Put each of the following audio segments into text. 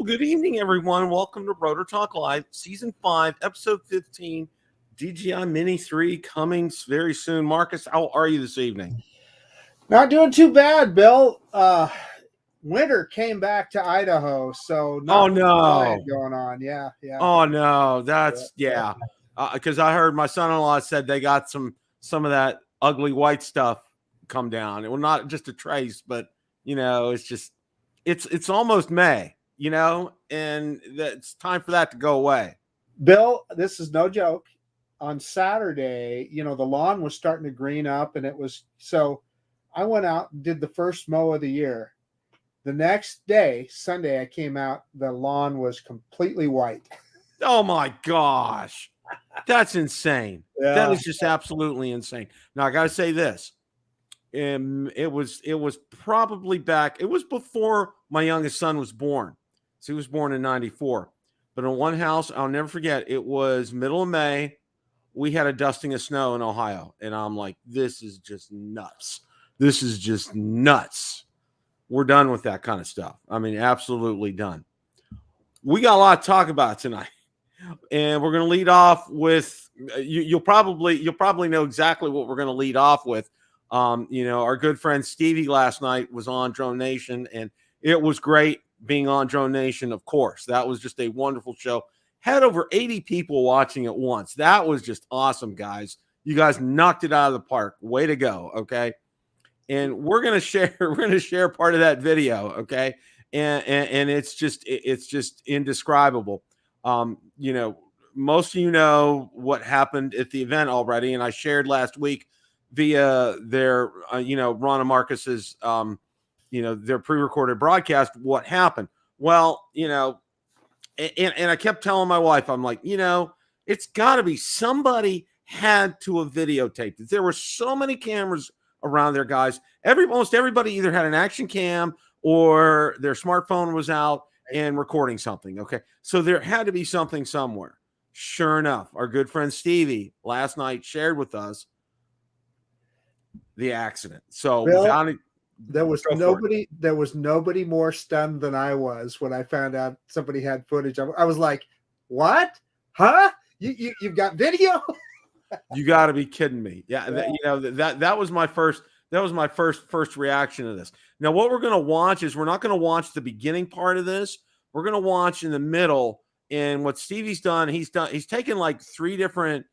good evening, everyone. Welcome to Rotor Talk Live, Season 5, Episode 15, DJI Mini 3 coming very soon. Marcus, how are you this evening? Not doing too bad, Bill. Winter came back to Idaho, so not going on. Yeah. Oh no, that's because I heard my son-in-law said they got some of that ugly white stuff come down. It will not just a trace, but it's almost May, and it's time for that to go away. Bill, this is no joke. On Saturday, the lawn was starting to green up, and so I went out and did the first mow of the year. The next day, Sunday, I came out, the lawn was completely white. Oh my gosh. That's insane. Yeah. That is just absolutely insane. Now I gotta say this. It was probably back. It was before my youngest son was born. So he was born in 94. But in one house, I'll never forget, it was middle of May. We had a dusting of snow in Ohio. And I'm like, this is just nuts. This is just nuts. We're done with that kind of stuff. I mean, absolutely done. We got a lot to talk about tonight. And we're going to lead off with you'll probably know exactly what we're going to lead off with. Our good friend Stevie last night was on Drone Nation, and it was great being on Drone Nation. Of course, that was just a wonderful show. Had over 80 people watching at once. That was just awesome, guys. You guys knocked it out of the park. Way to go. Okay. And we're going to share part of that video. Okay. And it's just indescribable. Most of you know what happened at the event already, and I shared last week via their, Ron and Marcus's, their pre-recorded broadcast what happened. Well, and I kept telling my wife, I'm like, it's got to be somebody had to have videotaped it. There were so many cameras around there, guys. Almost everybody either had an action cam or their smartphone was out and recording something. Okay. So there had to be something somewhere. Sure enough, our good friend Stevie last night shared with us the accident. So Bill, there was nobody more stunned than I was when I found out somebody had footage. I was like, what? Huh? You've got video? You got to be kidding me. Yeah. That was my first reaction to this. Now, what we're going to watch is we're not going to watch the beginning part of this. We're going to watch in the middle. And what Stevie's done, he's taken like 3 different,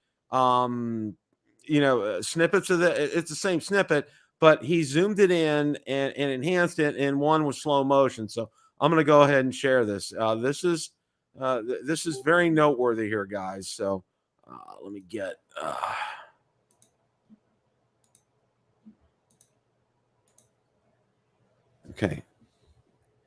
snippets of it's the same snippet, but he zoomed it in and enhanced it. And one was slow motion. So I'm going to go ahead and share this. This is very noteworthy here, guys. So let me get, okay.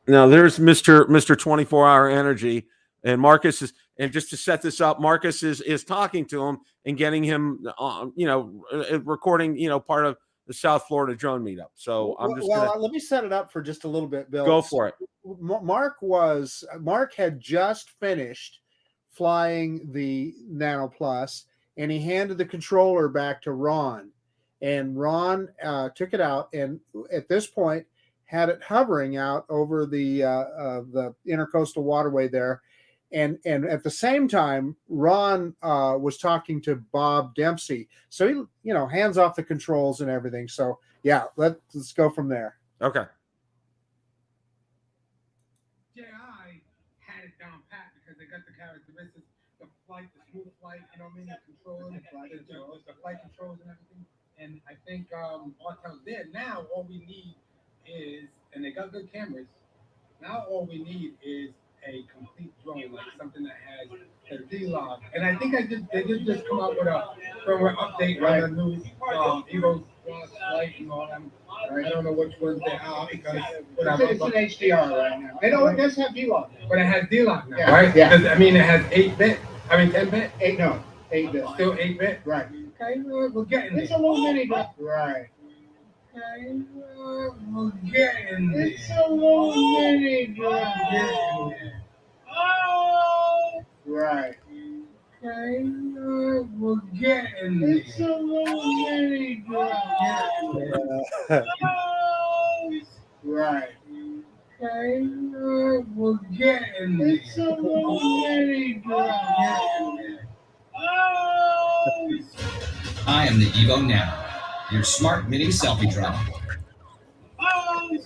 Now there's Mr. 24-hour energy, and Marcus is, and just to set this up, Marcus is talking to him and getting him, recording, part of the South Florida drone meetup. So let me set it up for just a little bit, Bill. Go for it. Mark had just finished flying the Nano Plus, and he handed the controller back to Ron, and Ron took it out, and at this point had it hovering out over the intercoastal waterway there. And at the same time, Ron was talking to Bob Dempsey. So he, hands off the controls and everything. So yeah, let's go from there. Okay. DJI had it down pat because they got the characteristics, the smooth flight, the control, the flight controls and everything. And I think Autel's there. Now all we need is, and they got good cameras, now all we need is a complete drone, like something that has a D-Log. And I think they did just come out with a firmware update on the new Evo Light and all them. Right. I don't know which ones they are because it's an HDR right now. I know it does have D-Log. But it has D-Log now, right? Yeah. It has 8-bit. 10-bit? 8-bit. Still 8-bit? Right. Okay, we're getting there. It's a little mini drone. Right. Okay, we're getting there. It's a little mini drone. Oh! Right. Okay, we're getting there. It's a little mini drone. Oh! Right. Okay, we're getting there. It's a little mini drone. Oh! I am the Evo Now, your smart mini selfie drone. Oh,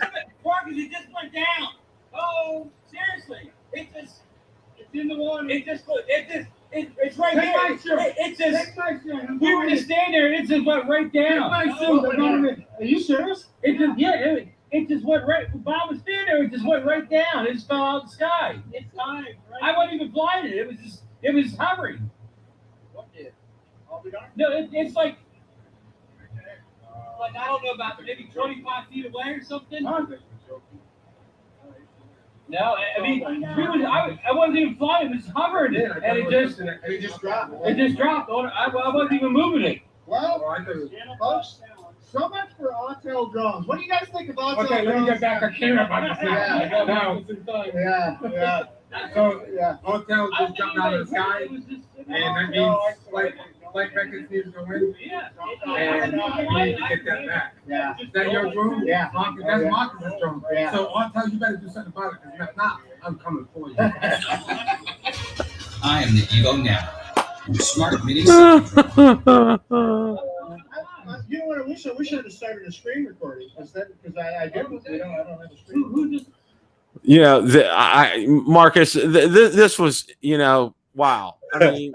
Marcus, it just went down. Oh, seriously. It's in the water. It's right here. It just, we were just standing there and it just went right down. Are you serious? It just went right, Bob was standing there, it just went right down. It just fell out of the sky. It's fine. Right? I wasn't even blinded. It was hovering. What did? No, it's like I don't know, about maybe 25 feet away or something. No, I mean, I wasn't even flying. It was hovering, and it just dropped. It just dropped. I wasn't even moving it. Well, folks, so much for Autel drones. What do you guys think of Autel drones? Okay, let me get back our camera back. Yeah. So, Autel just jumped out of the sky, and that means flight records need to go in. Yeah. And we need to get that back. Yeah. Is that your drone? Yeah. Marcus, that's Marcus's drone. Yeah. So Autel, you better do something about it, because if not, I'm coming for you. I am the Evo Now, your smart mini selfie drone. You know what I wish? I wish I'd have started a screen recording because I didn't. I don't have a screen. Marcus, this was, wow. I mean,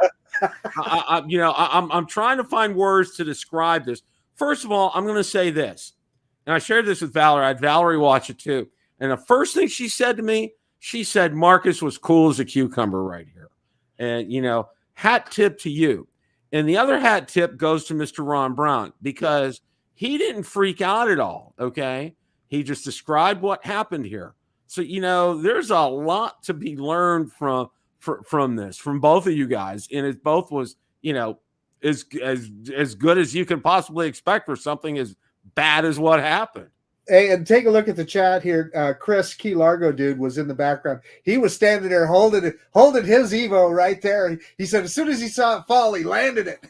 I'm trying to find words to describe this. First of all, I'm going to say this, and I shared this with Valerie. I had Valerie watch it too. And the first thing she said to me, she said, Marcus was cool as a cucumber right here. And, hat tip to you. And the other hat tip goes to Mr. Ron Brown, because he didn't freak out at all. Okay. He just described what happened here. So, there's a lot to be learned from this, from both of you guys. And it both was, as good as you can possibly expect for something as bad as what happened. Hey, and take a look at the chat here. Chris Key Largo dude was in the background. He was standing there holding his Evo right there. He said as soon as he saw it fall, he landed it.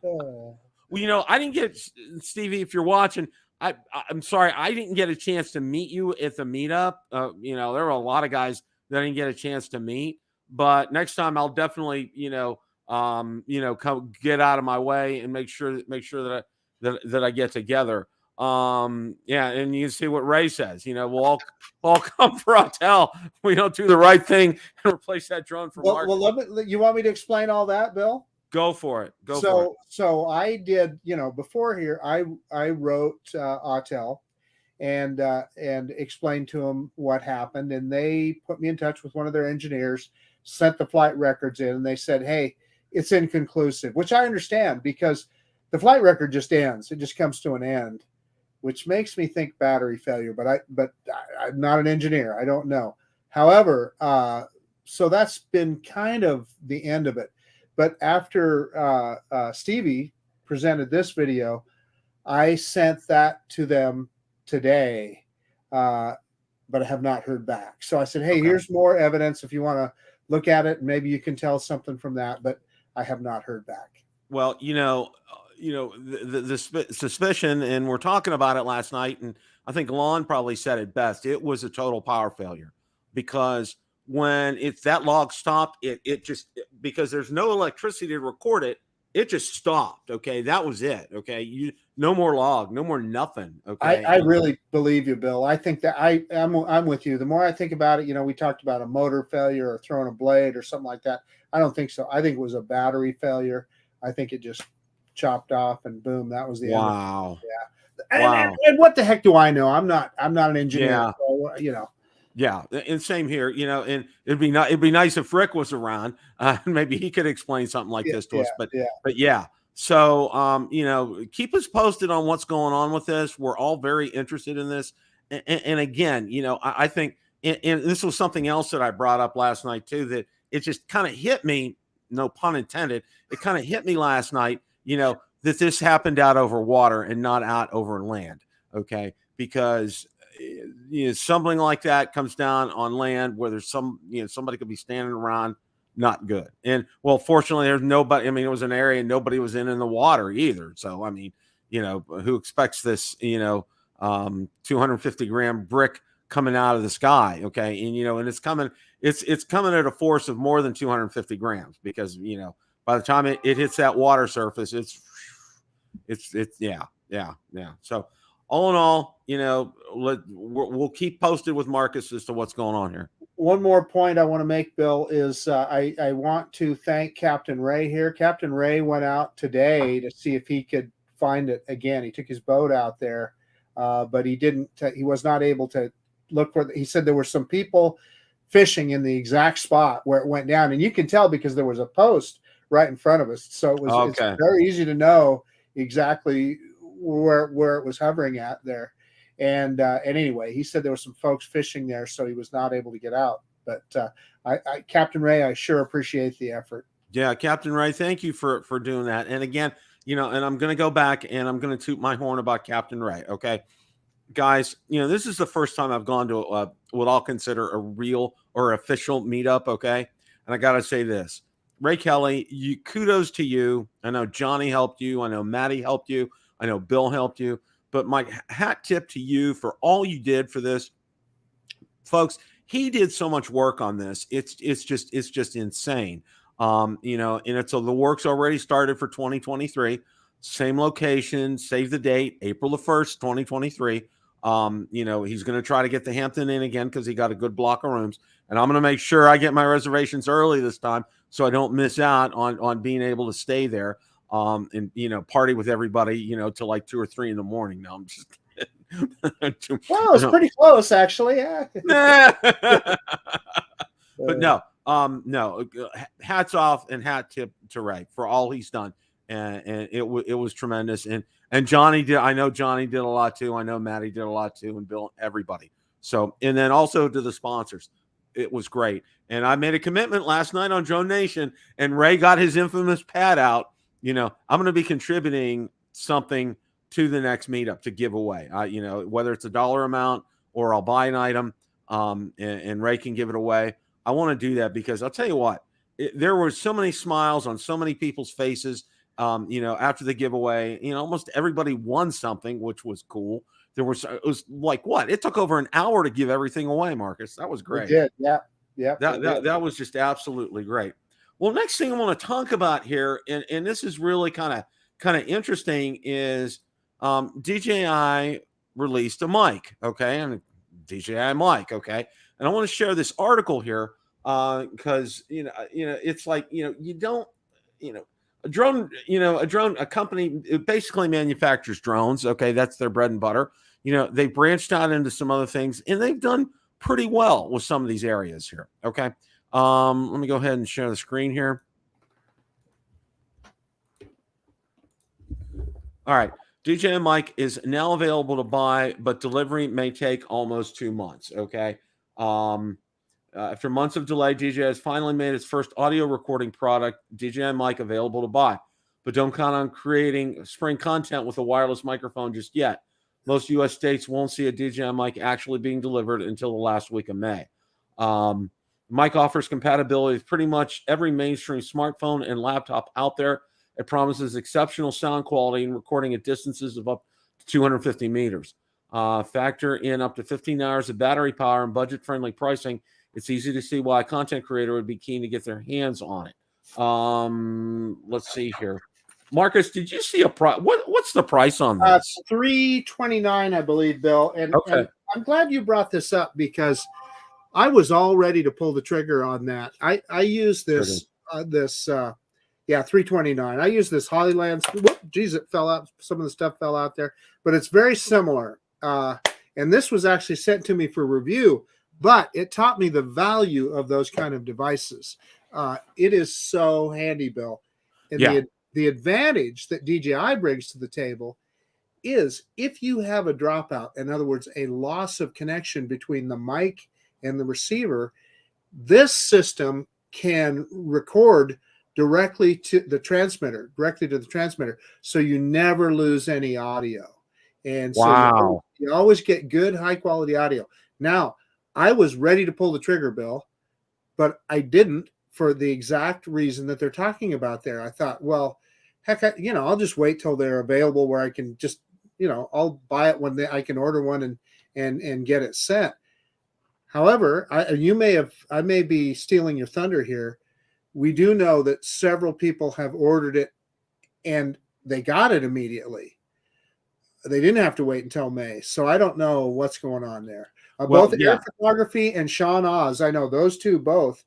Well, I didn't get, Stevie, if you're watching, I'm sorry, I didn't get a chance to meet you at the meetup. There were a lot of guys that I didn't get a chance to meet, but next time I'll definitely, come get out of my way and make sure that I get together. And you can see what Ray says. We'll all come for Autel. We don't do the right thing and replace that drone for Mark. Well, you want me to explain all that, Bill? Go for it. So I did, before here, I wrote Autel and explained to them what happened, and they put me in touch with one of their engineers, sent the flight records in, and they said, hey, it's inconclusive, which I understand, because the flight record just ends. It just comes to an end, which makes me think battery failure, but I'm not an engineer. I don't know. However, so that's been kind of the end of it. But after Stevie presented this video, I sent that to them today, but I have not heard back. So I said, hey, here's more evidence if you want to look at it. Maybe you can tell something from that, but I have not heard back. Well, the suspicion, and we're talking about it last night, and I think Lon probably said it best. It was a total power failure, because when that log stopped, it just, because there's no electricity to record it, it just stopped. Okay. That was it. Okay. No more log, no more nothing. Okay. I really believe you, Bill. I think that I'm with you. The more I think about it, we talked about a motor failure or throwing a blade or something like that. I don't think so. I think it was a battery failure. I think it just chopped off and boom, that was the end. Wow. Yeah. Wow. And what the heck do I know? I'm not an engineer. Yeah. So, Yeah, and same here. And it'd be nice if Rick was around. Maybe he could explain something like this to us. But yeah. So keep us posted on what's going on with this. We're all very interested in this. And again, I think, and this was something else that I brought up last night too, that it just kind of hit me. No pun intended. It kind of hit me last night. That this happened out over water and not out over land. Okay, because something like that comes down on land where there's somebody could be standing around, not good. And well, fortunately there's nobody. I mean, it was an area nobody was in the water either. So, I mean, who expects this, 250-gram brick coming out of the sky. Okay. And, and it's coming at a force of more than 250 grams because, by the time it hits that water surface, yeah. So all in all, we'll keep posted with Marcus as to what's going on here. One more point I want to make, Bill, is I want to thank Captain Ray here. Captain Ray went out today to see if he could find it again. He took his boat out there, but he didn't. He was not able to look for. He said there were some people fishing in the exact spot where it went down, and you can tell because there was a post right in front of us. So it was it's very easy to know exactly where it was hovering at there. And anyway, he said there were some folks fishing there, so he was not able to get out. But Captain Ray, I sure appreciate the effort. Yeah, Captain Ray, thank you for doing that. And again, and I'm going to go back and I'm going to toot my horn about Captain Ray. Okay, guys, this is the first time I've gone to what I'll consider a real or official meetup. Okay, and I got to say this, Ray Kelly, kudos to you. I know Johnny helped you. I know Maddie helped you. I know Bill helped you. But my hat tip to you for all you did for this, folks. He did so much work on this. It's just insane. And the work's already started for 2023. Same location, save the date, April the 1st, 2023. He's going to try to get the Hampton Inn again because he got a good block of rooms. And I'm going to make sure I get my reservations early this time so I don't miss out on being able to stay there. And party with everybody, till like 2 or 3 in the morning. No, I'm just well, it's pretty close, actually. Yeah. But no, hats off and hat tip to Ray for all he's done, and it was tremendous. And Johnny did. I know Johnny did a lot too. I know Maddie did a lot too, and Bill, everybody. So, and then also to the sponsors, it was great. And I made a commitment last night on Drone Nation, and Ray got his infamous pad out. I'm going to be contributing something to the next meetup to give away. Whether it's a dollar amount or I'll buy an item, and Ray can give it away. I want to do that because I'll tell you what, there were so many smiles on so many people's faces. After the giveaway, almost everybody won something, which was cool. It was like what? It took over an hour to give everything away, Marcus. That was great. It did. Yeah. That was just absolutely great. Well, next thing I want to talk about here, and this is really kind of interesting, is DJI released a mic, okay, and DJI Mic, okay, and I want to share this article here because it's like you don't a company it basically manufactures drones, okay, that's their bread and butter. They branched out into some other things, and they've done pretty well with some of these areas here, okay. Let me go ahead and share the screen here. All right. DJI Mic is now available to buy, but delivery may take almost 2 months. Okay. After months of delay, DJI has finally made its first audio recording product, DJI Mic, available to buy. But don't count on creating spring content with a wireless microphone just yet. Most U.S. states won't see a DJI Mic actually being delivered until the last week of May. Mic offers compatibility with pretty much every mainstream smartphone and laptop out there. It promises exceptional sound quality and recording at distances of up to 250 meters. Factor in up to 15 hours of battery power and budget-friendly pricing. It's easy to see why a content creator would be keen to get their hands on it. Let's see here. Marcus, did you see a price? What's the price on this? $329, I believe, Bill. And I'm glad you brought this up because I was all ready to pull the trigger on that. I use this $329. I use this Hollyland. Geez, it fell out. Some of the stuff fell out there, but it's very similar. And this was actually sent to me for review, but it taught me the value of those kind of devices. It is so handy, Bill. And the advantage that DJI brings to the table is if you have a dropout, in other words, a loss of connection between the mic and the receiver, this system can record directly to the transmitter, so you never lose any audio. And so you always get good, high quality audio. Now, I was ready to pull the trigger, Bill, but I didn't for the exact reason that they're talking about there. I thought, well, heck, I'll just wait till they're available where I can just, I'll buy it when I can order one and get it sent. However, I may be stealing your thunder here. We do know that several people have ordered it and they got it immediately. They didn't have to wait until May. So I don't know what's going on there. Both Air Photography and Sean Oz, I know those two both,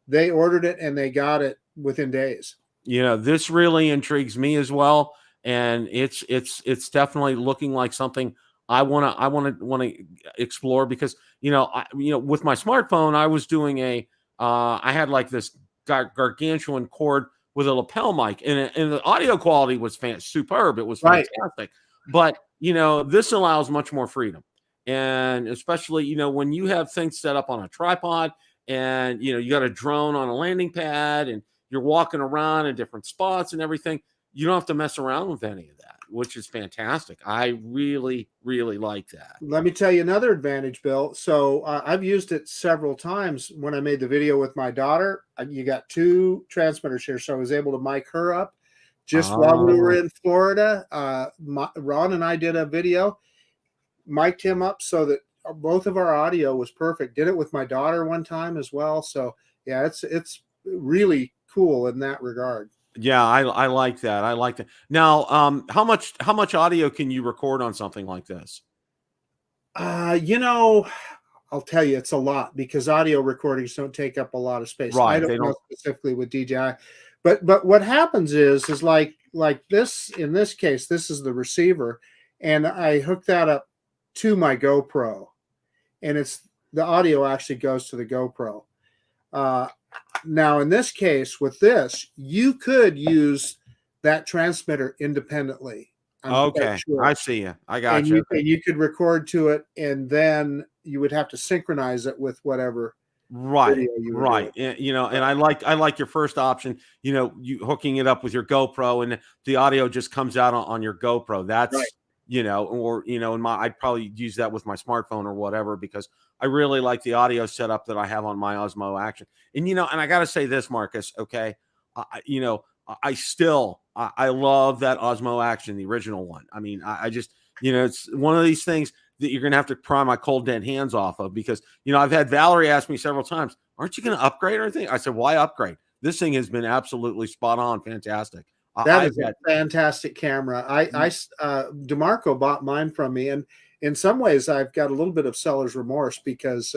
they ordered it and they got it within days. This really intrigues me as well. And it's definitely looking like something I want to explore because, with my smartphone, I was doing I had like this gargantuan cord with a lapel mic and the audio quality was superb. It was fantastic. Right. But, this allows much more freedom. And especially, when you have things set up on a tripod and, you got a drone on a landing pad and you're walking around in different spots and everything, you don't have to mess around with any of that, which is fantastic. I really, really like that. Let me tell you another advantage, Bill. So I've used it several times when I made the video with my daughter. You got two transmitters here. So I was able to mic her up just while we were in Florida. Ron and I did a video, mic'd him up so that both of our audio was perfect. Did it with my daughter one time as well. So yeah, it's really cool in that regard. Yeah, I like that. I like that. Now, how much audio can you record on something like this? I'll tell you, it's a lot because audio recordings don't take up a lot of space. Right, I don't know specifically with DJI, but what happens is like this, in this case, this is the receiver, and I hook that up to my GoPro, and the audio actually goes to the GoPro. Now, in this case, with this, you could use that transmitter independently. Okay, sure. I see you. I got you. And you could record to it, and then you would have to synchronize it with whatever. Right, right. And, and I like your first option. You hooking it up with your GoPro, and the audio just comes out on your GoPro. That's right. I'd probably use that with my smartphone or whatever because I really like the audio setup that I have on my Osmo Action. And, and I got to say this, Marcus, okay. I love that Osmo Action, the original one. I mean, I just, it's one of these things that you're going to have to pry my cold dead hands off of because, I've had Valerie ask me several times, aren't you going to upgrade or anything? I said, why upgrade? This thing has been absolutely spot on. Fantastic. That is a fantastic camera. DeMarco bought mine from me, and in some ways I've got a little bit of seller's remorse because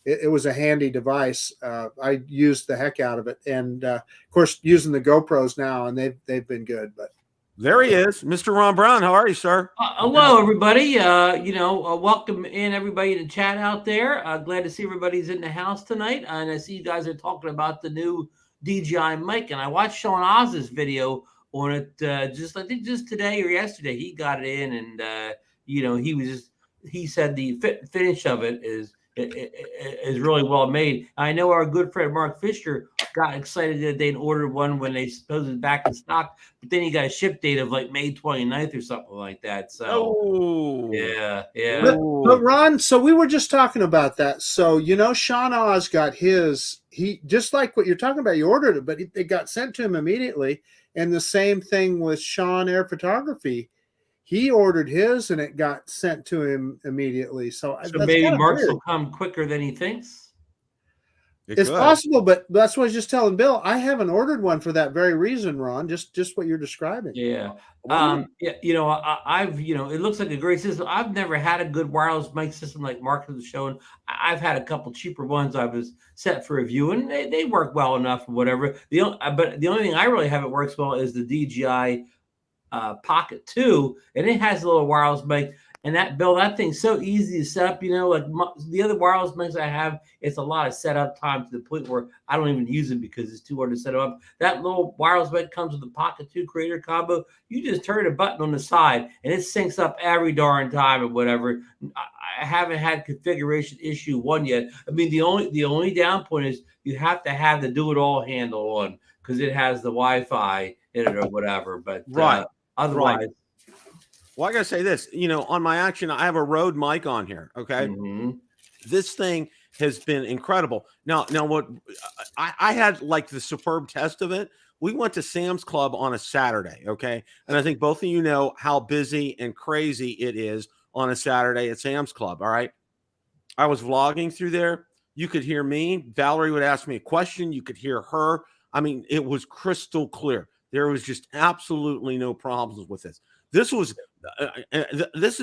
it was a handy device. I used the heck out of it, and of course using the GoPros now, and they've been good. But there he is, Mr. Ron Brown. How are you, sir? Hello, everybody. Welcome in everybody to chat out there. Glad to see everybody's in the house tonight, and I see you guys are talking about the new DJI Mic, and I watched Sean Oz's video on it just today or yesterday. He got it in, and he said the finish of it is really well made. I know our good friend Mark Fisher got excited that they'd ordered one when they supposedly back in stock, but then he got a ship date of like May 29th or something like that. So yeah. But Ron, so we were just talking about that. So Sean Oz got his. He just like what you're talking about. You ordered it, but it got sent to him immediately. And the same thing with Sean Air Photography. He ordered his, and it got sent to him immediately. So maybe Mark's will come quicker than he thinks. It's possible, but that's what I was just telling Bill. I haven't ordered one for that very reason, Ron. Just what you're describing. Yeah. It looks like a great system. I've never had a good wireless mic system like Mark was showing. I've had a couple cheaper ones I was set for review, and they work well enough or whatever. But the only thing I really haven't works well is the DJI Pocket 2, and it has a little wireless mic. And that thing's so easy to set up, like the other wireless mics I have, it's a lot of setup time to the point where I don't even use it because it's too hard to set up. That little wireless mic comes with the Pocket 2 creator combo. You just turn a button on the side and it syncs up every darn time or whatever. I haven't had configuration issue one yet. I mean, the only down point is you have to have the do-it-all handle on because it has the Wi-Fi in it or whatever. But otherwise. Right. Well, I got to say this, on my Action, I have a Rode mic on here. Okay. Mm-hmm. This thing has been incredible. Now what I had like the superb test of it. We went to Sam's Club on a Saturday, okay? And I think both of you know how busy and crazy it is on a Saturday at Sam's Club, all right? I was vlogging through there. You could hear me. Valerie would ask me a question. You could hear her. I mean, it was crystal clear. There was just absolutely no problems with this. This has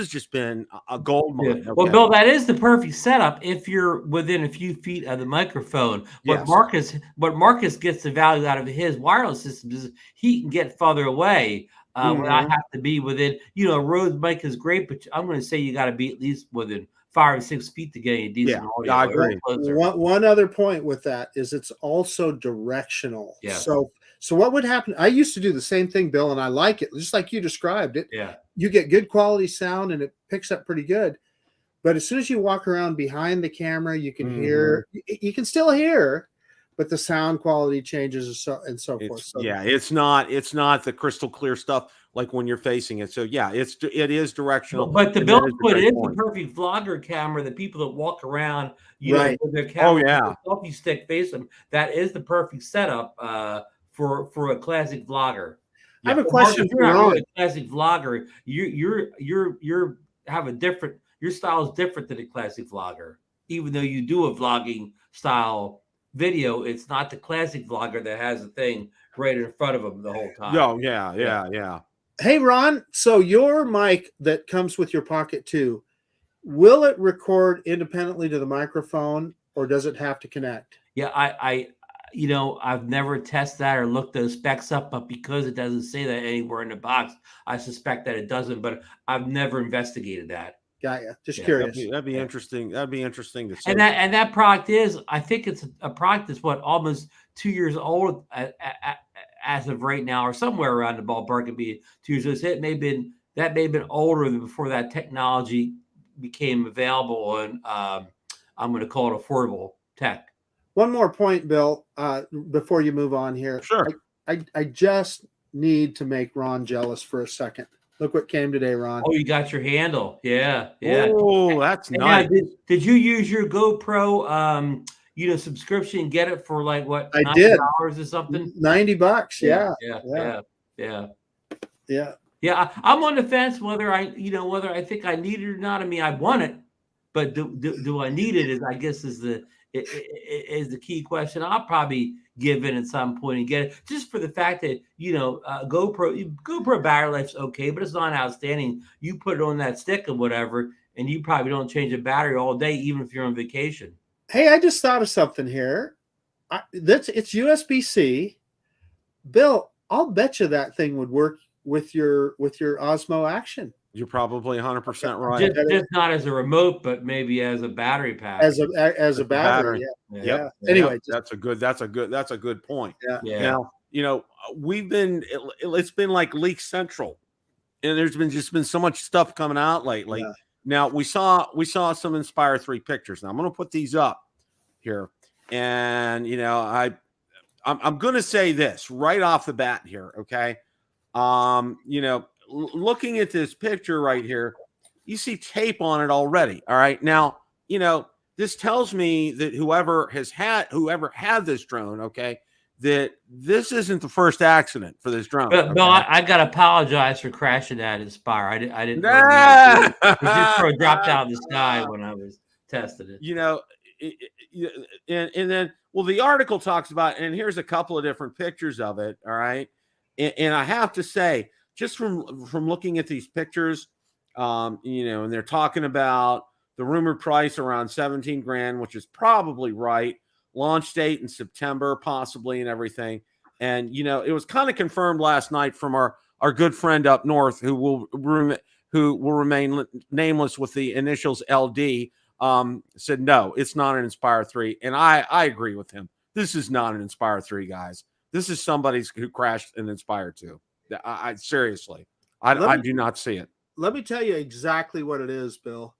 just been a gold mine. Yeah. Well, Bill, that is the perfect setup if you're within a few feet of the microphone. What Marcus gets the value out of his wireless system is he can get farther away. When I have to be within, a Rode mic is great, but I'm going to say you got to be at least within 5 or 6 feet to get a decent audio. I agree. One other point with that is it's also directional. Yeah. So what would happen? I used to do the same thing, Bill, and I like it, just like you described it. Yeah. You get good quality sound and it picks up pretty good. But as soon as you walk around behind the camera, you can hear, you can still hear, but the sound quality changes and so forth. So, it's not the crystal clear stuff like when you're facing it. So it is directional. But the Bill put it is the perfect vlogger camera. The people that walk around, with their camera, selfie stick face them. That is the perfect setup for a classic vlogger. I have a question. If you're not really a classic vlogger, you have a different. Your style is different than a classic vlogger. Even though you do a vlogging style video, it's not the classic vlogger that has the thing right in front of them the whole time. Oh, yeah. Hey, Ron, so your mic that comes with your Pocket 2, will it record independently to the microphone or does it have to connect? Yeah, I've never tested that or looked those specs up, but because it doesn't say that anywhere in the box, I suspect that it doesn't, but I've never investigated that. Got you. Just curious. That'd be interesting. That'd be interesting to see. And that product I think it's a product that's almost 2 years old as of right now, or somewhere around the ballpark. It'd be 2 years old. So that may have been older than before that technology became available, and I'm going to call it affordable tech. One more point, Bill, before you move on here. Sure. I just need to make Ron jealous for a second. Look what came today, Ron. Oh, you got your handle. Yeah. Oh, that's nice. Did you use your GoPro subscription and get it for like what? I did. $90 or something? $90. Yeah. I'm on the fence whether I think I need it or not. I mean, I want it, but do I need it? Is the key question. I'll probably give in at some point and get it, just for the fact that GoPro battery life's okay, but it's not outstanding. You put it on that stick or whatever, and you probably don't change the battery all day, even if you're on vacation. Hey, I just thought of something here. It's USB-C. Bill, I'll bet you that thing would work with your Osmo Action. You're probably 100% right. Just not as a remote, but maybe as a battery pack. As a battery. Yeah. Anyway, that's a good point. Yeah. Now, it's been like Leak Central, and there's been so much stuff coming out lately. Yeah. Now we saw some Inspire 3 pictures. Now I'm going to put these up here, and I'm going to say this right off the bat here, okay? Looking at this picture right here, you see tape on it already. All right. Now, this tells me that whoever had this drone, okay, that this isn't the first accident for this drone. But Bill, I got to apologize for crashing that Inspire. I didn't know it just dropped out of the sky when I was testing it. And then, the article talks about, and here's a couple of different pictures of it. All right. And I have to say, just from looking at these pictures, and they're talking about the rumored price around 17 grand, which is probably right. Launch date in September, possibly, and everything. And, it was kind of confirmed last night from our good friend up north who will remain nameless with the initials LD, said, no, it's not an Inspire 3. And I agree with him. This is not an Inspire 3, guys. This is somebody who crashed an Inspire 2. I seriously, I do not see it. Let me tell you exactly what it is, Bill.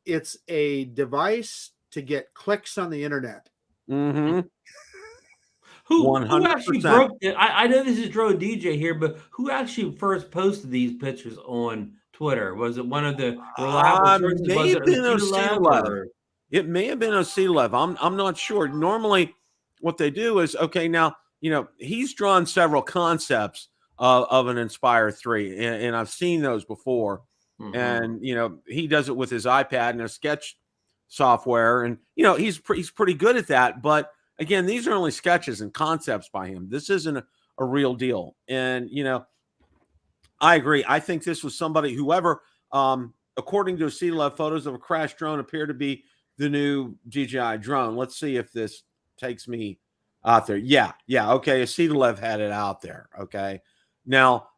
It's a device to get clicks on the internet. Mm-hmm. Who actually broke it? I know this is Drone DJ here, but who actually first posted these pictures on Twitter? Was it one of the reliable sources? Maybe It may have been Autel. I'm not sure. Normally, what they do is, okay, now, he's drawn several concepts of an Inspire 3, and I've seen those before. Mhm. And, he does it with his iPad and a sketch software. And, he's pretty good at that. But again, these are only sketches and concepts by him. This isn't a real deal. And, I agree. I think this was somebody, whoever, according to Autel, photos of a crashed drone appear to be the new DJI drone. Let's see if this takes me out there. Yeah. Okay. Autel had it out there. Okay. Now,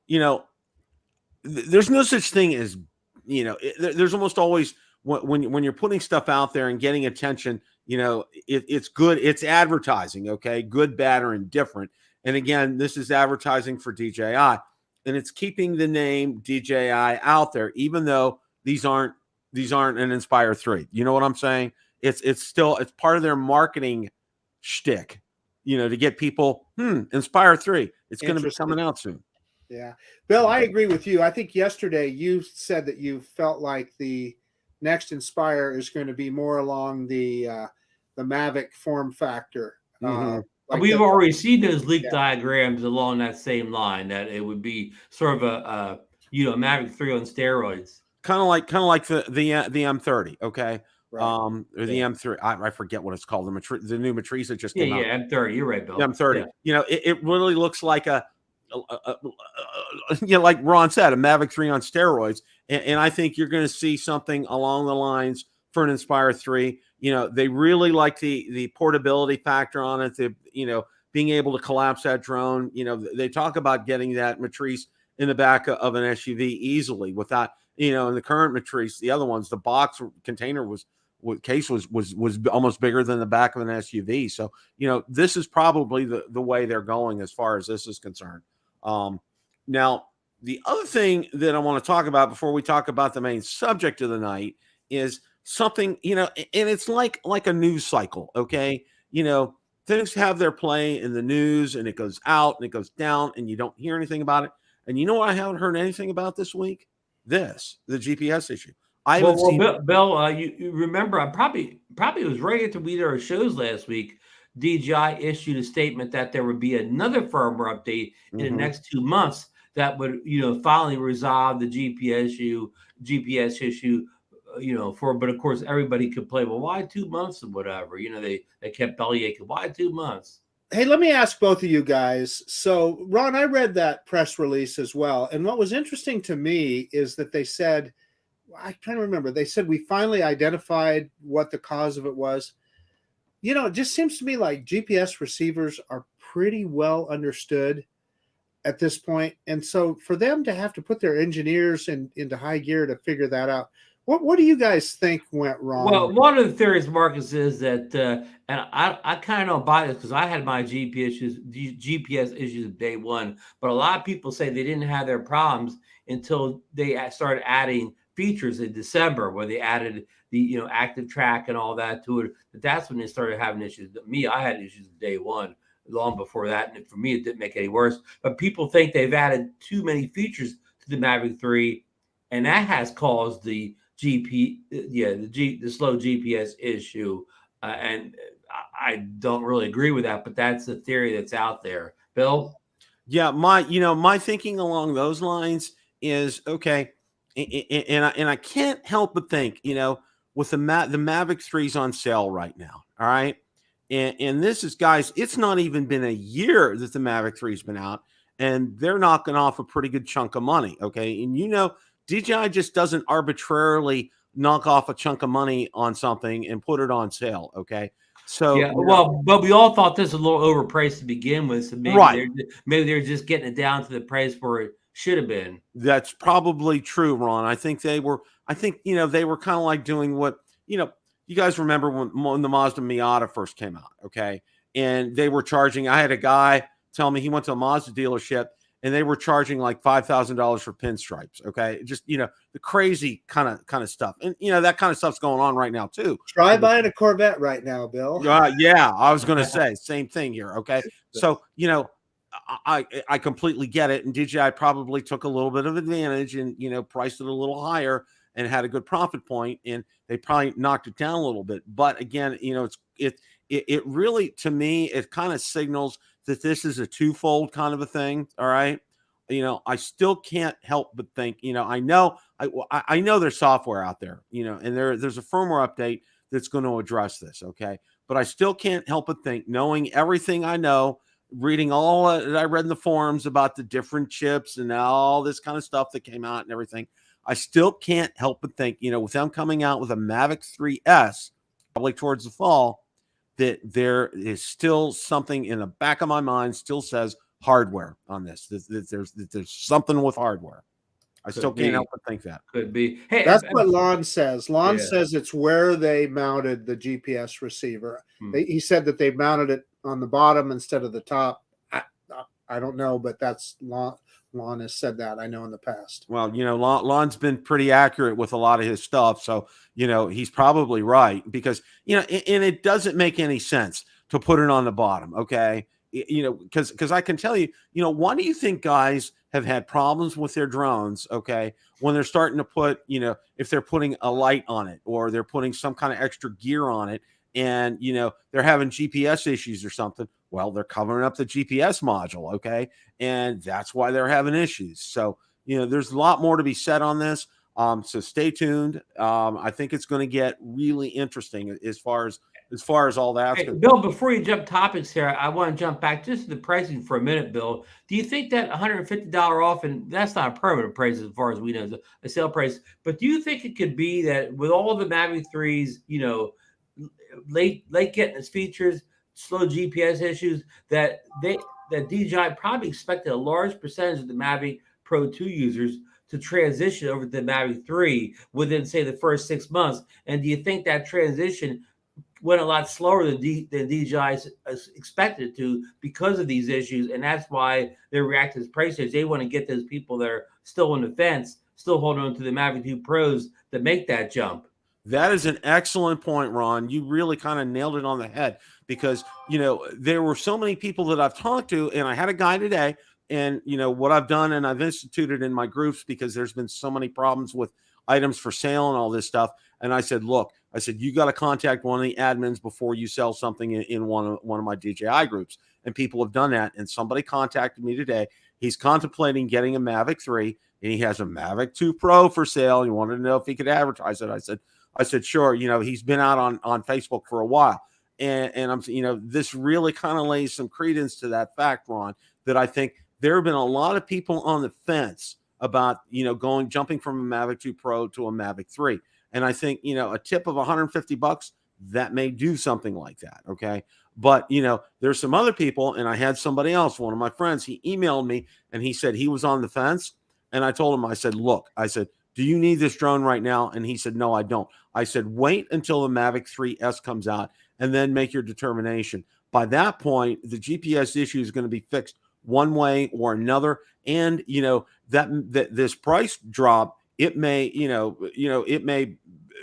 there's no such thing as, there's almost always, when you're putting stuff out there and getting attention, it's good. It's advertising. Okay. Good, bad, or indifferent. And again, this is advertising for DJI, and it's keeping the name DJI out there, even though these aren't an Inspire 3. You know what I'm saying? It's part of their marketing shtick, to get people, Inspire 3. It's going to be coming out soon. Yeah. Bill, I agree with you. I think yesterday you said that you felt like the next Inspire is going to be more along the Mavic form factor. We've already seen those leak diagrams along that same line, that it would be sort of a Mavic 3 on steroids. Kind of like the M30, okay? Right. Or the M3. I forget what it's called. The new Matrice that just came out. Yeah, M30. You're right, Bill. The M30. Yeah. It really looks like like Ron said, a Mavic 3 on steroids. And I think you're going to see something along the lines for an Inspire 3. They really like the portability factor on it. Being able to collapse that drone. They talk about getting that Matrice in the back of an SUV easily without, in the current Matrice, the other ones, the box container case was almost bigger than the back of an SUV. So, this is probably the way they're going as far as this is concerned. Now, the other thing that I want to talk about before we talk about the main subject of the night is something, and it's like a news cycle. Okay. Things have their play in the news, and it goes out and it goes down, and you don't hear anything about it. And you know what I haven't heard anything about this week? The GPS issue. Bill, you remember, I probably it was right after we did our shows last week. DJI issued a statement that there would be another firmware update in the next 2 months that would, finally resolve the GPS issue. But of course everybody could play, well, why 2 months or whatever? They kept bellyaching. Why 2 months? Hey, let me ask both of you guys. So, Ron, I read that press release as well. And what was interesting to me is that they said, I can't remember, they said we finally identified what the cause of it was. It just seems to me like GPS receivers are pretty well understood at this point. And so for them to have to put their engineers into high gear to figure that out, what do you guys think went wrong? Well, one of the theories, Marcus, is that, and I kind of don't buy this because I had my GPS issues day one, but a lot of people say they didn't have their problems until they started adding features in December, where they added the active track and all that to it. But that's when they started having issues. I had issues day one, long before that, and for me it didn't make any worse. But people think they've added too many features to the Mavic 3, and that has caused the slow GPS issue. And I don't really agree with that, but that's the theory that's out there. Bill? Yeah, my thinking along those lines is, okay, and I can't help but think, with the Mavic 3's on sale right now, all right? And this is, guys, it's not even been a year that the Mavic 3's been out, and they're knocking off a pretty good chunk of money, okay? And DJI just doesn't arbitrarily knock off a chunk of money on something and put it on sale, okay? So yeah, but we all thought this was a little overpriced to begin with, so maybe they're just getting it down to the price where it should have been. That's probably true, Ron. I think they were kind of like doing what, you guys remember when the Mazda Miata first came out, okay? And they were charging, I had a guy tell me he went to a Mazda dealership and they were charging like $5,000 for pinstripes, okay? Just, the crazy kind of stuff. And, that kind of stuff's going on right now too. Try buying a Corvette right now, Bill. Yeah, I was going to say same thing here, okay? So, I completely get it. And DJI probably took a little bit of advantage and, priced it a little higher. and had a good profit point, and they probably knocked it down a little bit. But again, it really, to me, it kind of signals that this is a twofold kind of a thing. All right. I still can't help but think, I know there's software out there, and there's a firmware update that's going to address this. Okay. But I still can't help but think, knowing everything I know, reading all that I read in the forums about the different chips and all this kind of stuff that came out and everything, I still can't help but think, with them coming out with a Mavic 3S, probably towards the fall, that there is still something in the back of my mind still says hardware on this. There's something with hardware. I still can't help but think that. Could be. Hey, that's what Lon says. Lon says it's where they mounted the GPS receiver. He said that they mounted it on the bottom instead of the top. I don't know, but that's Lon has said that, I know, in the past. Well, Lon's been pretty accurate with a lot of his stuff. So, he's probably right, because, and it doesn't make any sense to put it on the bottom. Okay. Because I can tell you, why do you think guys have had problems with their drones, okay, when they're starting to put, if they're putting a light on it or they're putting some kind of extra gear on it, and, they're having GPS issues or something? Well, they're covering up the GPS module, okay, and that's why they're having issues. So, there's a lot more to be said on this. So stay tuned. I think it's going to get really interesting as far as all that. Hey, Bill, before you jump topics here, I want to jump back just to the pricing for a minute, Bill. Do you think that $150 off, and that's not a permanent price as far as we know, it's a sale price, but do you think it could be that with all the Mavic 3s, late getting its features, slow GPS issues, that DJI probably expected a large percentage of the Mavic Pro 2 users to transition over to the Mavic 3 within, say, the first 6 months? And do you think that transition went a lot slower than DJI expected to because of these issues, and that's why they're reacting to price change? They want to get those people that are still on the fence, still holding on to the Mavic 2 Pros, to make that jump? That is an excellent point, Ron. You really kind of nailed it on the head, because, there were so many people that I've talked to, and I had a guy today, and, what I've done, and I've instituted in my groups, because there's been so many problems with items for sale and all this stuff. And I said, look, you got to contact one of the admins before you sell something in one of my DJI groups. And people have done that. And somebody contacted me today. He's contemplating getting a Mavic 3, and he has a Mavic 2 Pro for sale. He wanted to know if he could advertise it. I said, sure. He's been out on Facebook for a while. And I'm, this really kind of lays some credence to that fact, Ron, that I think there have been a lot of people on the fence about, jumping from a Mavic 2 Pro to a Mavic 3. And I think, a tip of $150, that may do something like that. Okay. But, there's some other people, and I had somebody else, one of my friends, he emailed me and he said he was on the fence. And I told him, I said, look, do you need this drone right now? And he said, no, I don't. I said, wait until the Mavic 3S comes out and then make your determination. By that point, the GPS issue is going to be fixed one way or another. And, that this price drop, it may, it may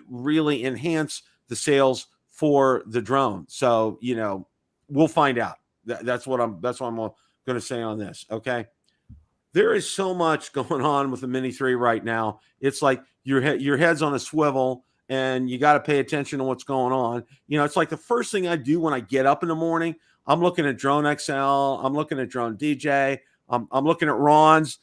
really enhance the sales for the drone. So, we'll find out. That's what I'm going to say on this. Okay. There is so much going on with the Mini 3 right now. It's like your head's on a swivel, and you got to pay attention to what's going on. It's like the first thing I do when I get up in the morning, I'm looking at Drone XL. I'm looking at Drone DJ. I'm looking at Ron's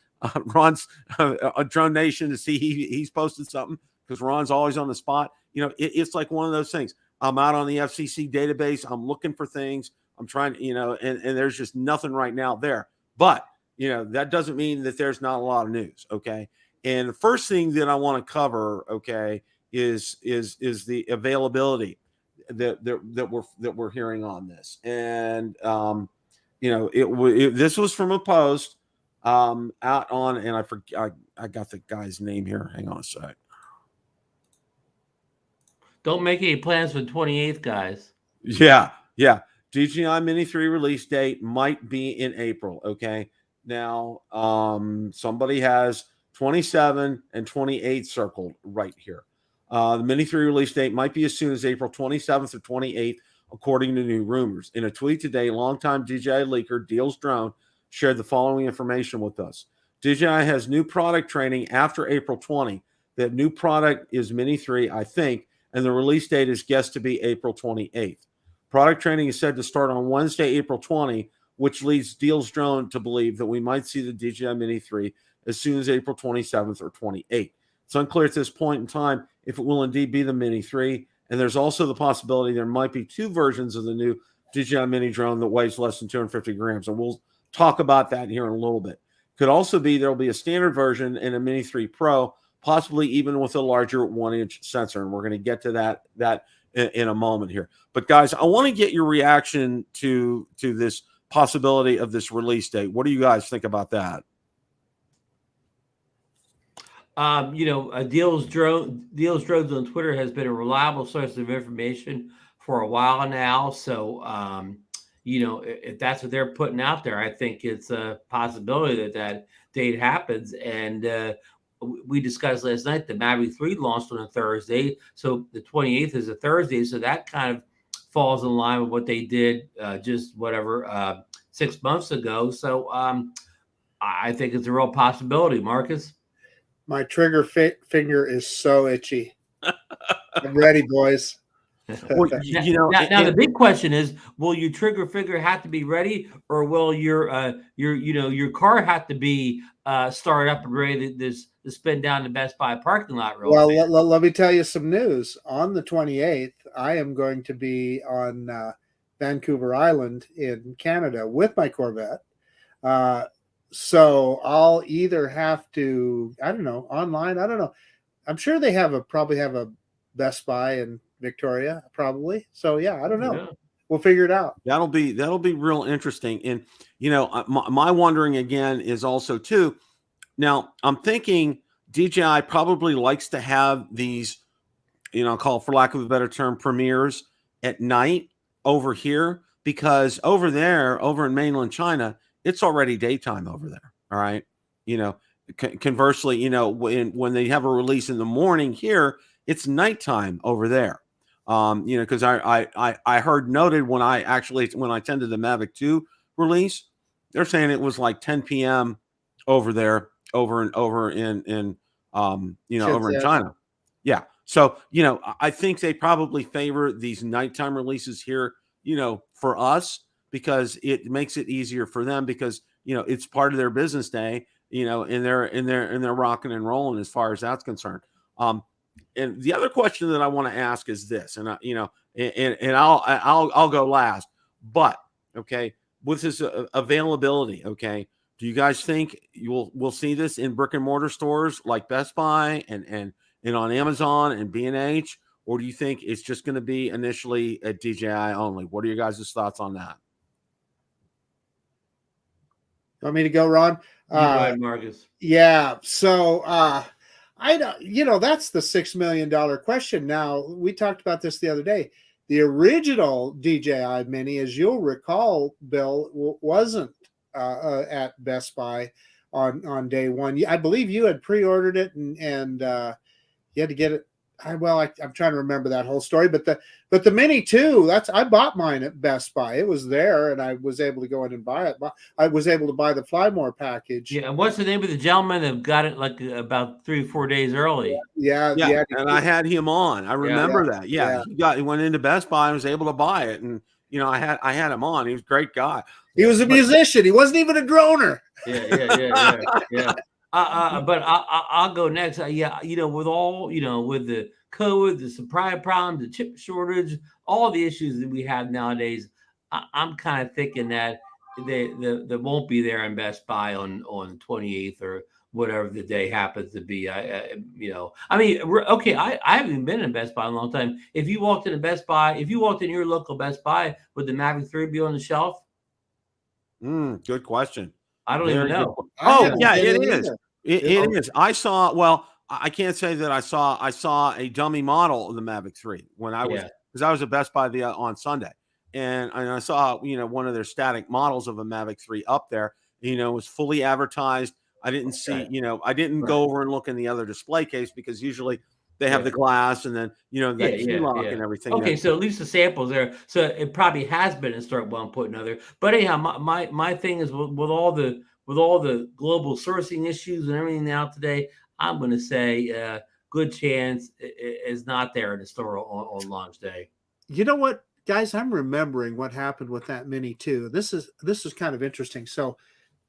Drone Nation to see he's posted something, because Ron's always on the spot. It's like one of those things. I'm out on the FCC database. I'm looking for things. I'm trying to, and there's just nothing right now there. But, that doesn't mean that there's not a lot of news. Okay. And the first thing that I want to cover, okay, is the availability that we're hearing on this. And, this was from a post out on, and I forget, I got the guy's name here. Hang on a sec. Don't make any plans for the 28th, guys. Yeah. DJI Mini 3 release date might be in April. Okay. Now, somebody has 27 and 28 circled right here. The Mini 3 release date might be as soon as April 27th or 28th, according to new rumors. In a tweet today, longtime DJI leaker Deals Drone shared the following information with us. DJI has new product training after April 20 The new product is Mini 3, I think, and the release date is guessed to be April 28th. Product training is said to start on Wednesday, April 20, which leads Deals Drone to believe that we might see the DJI Mini 3 as soon as April 27th or 28th. It's unclear at this point in time if it will indeed be the Mini 3, and there's also the possibility there might be two versions of the new DJI Mini drone that weighs less than 250 grams, and we'll talk about that here in a little bit. Could also be there will be a standard version and a Mini 3 Pro, possibly even with a larger 1-inch sensor, and we're going to get to that in a moment here. But guys, I want to get your reaction to this possibility of this release date. What do you guys think about that? Deals Drones on Twitter has been a reliable source of information for a while now. So, if that's what they're putting out there, I think it's a possibility that date happens. And we discussed last night the Mavic 3 launched on a Thursday, so the 28th is a Thursday. So that kind of falls in line with what they did just 6 months ago. So I think it's a real possibility, Marcus. My trigger finger is so itchy. I'm ready, boys. Well, now the big question is: will your trigger finger have to be ready, or will your car have to be started up and ready to spin down the Best Buy parking lot? Let me tell you some news. On the 28th, I am going to be on Vancouver Island in Canada with my Corvette. So I'll either have to, I don't know, online. I don't know. I'm sure they probably have a Best Buy in Victoria, probably. So yeah, I don't know. Yeah. We'll figure it out. That'll be real interesting. And my wondering again is also too. Now I'm thinking DJI probably likes to have these, call for lack of a better term, premieres at night over here, because over there, over in mainland China, it's already daytime over there. All right. Conversely, when they have a release in the morning here, it's nighttime over there. Because I heard noted when I attended the Mavic 2 release, they're saying it was like 10 p.m. over there, over in China. Yeah. So, I think they probably favor these nighttime releases here, for us, because it makes it easier for them, because it's part of their business day, and they're rocking and rolling as far as that's concerned. And the other question that I want to ask is this, and I'll go last, but okay, with this availability, okay, do you guys think we'll see this in brick and mortar stores like Best Buy and on Amazon and B&H, or do you think it's just going to be initially at DJI only? What are your guys' thoughts on that? Want me to go, Ron? Go ahead, Marcus. Yeah. So I don't, that's the $6 million question. Now, we talked about this the other day. The original DJI Mini, as you'll recall, Bill, wasn't at Best Buy on day one. I believe you had pre-ordered it and you had to get it. I'm trying to remember that whole story, but the Mini 2, I bought mine at Best Buy. It was there, and I was able to go in and buy it. I was able to buy the Fly More package. Yeah, and what's the name of the gentleman that got it like about 3 or 4 days early? Yeah. And I had him on. I remember that. Yeah. He went into Best Buy and was able to buy it, and I had him on. He was a great guy. He was a musician. He wasn't even a droner. Yeah. But I'll go next. With all, with the COVID, the supply problem, the chip shortage, all the issues that we have nowadays, I'm kind of thinking that they won't be there in Best Buy on the 28th or whatever the day happens to be. I haven't been in Best Buy in a long time. If you walked in your local Best Buy, would the Mavic 3 be on the shelf? Good question. I don't even know. Oh, yeah, it is. It is. I saw. Well, I can't say that I saw a dummy model of the Mavic 3 when I was, because I was at Best Buy on Sunday, and I saw one of their static models of a Mavic 3 up there. It was fully advertised. I didn't see. I didn't go over and look in the other display case, because usually they have the glass and then that key lock and everything. Okay, so at least the sample's there. So it probably has been in store at one point or another. But anyhow, my thing is with all the global sourcing issues and everything out today, I'm going to say good chance is not there in the store on launch day. You know what, guys? I'm remembering what happened with that Mini too. This is kind of interesting. So,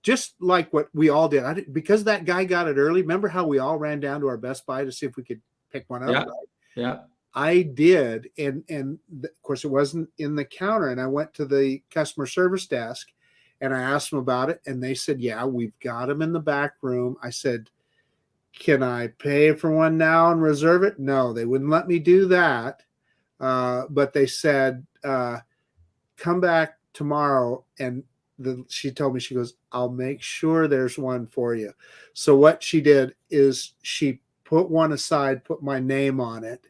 just like what we all did, because that guy got it early. Remember how we all ran down to our Best Buy to see if we could pick one up? Yeah. Right? Yeah. I did, and of course it wasn't in the counter. And I went to the customer service desk, and I asked them about it, and they said, "Yeah, we've got them in the back room." I said, "Can I pay for one now and reserve it?" No, they wouldn't let me do that. But they said, "Come back tomorrow." And she told me, she goes, "I'll make sure there's one for you." So what she did is she put one aside, put my name on it.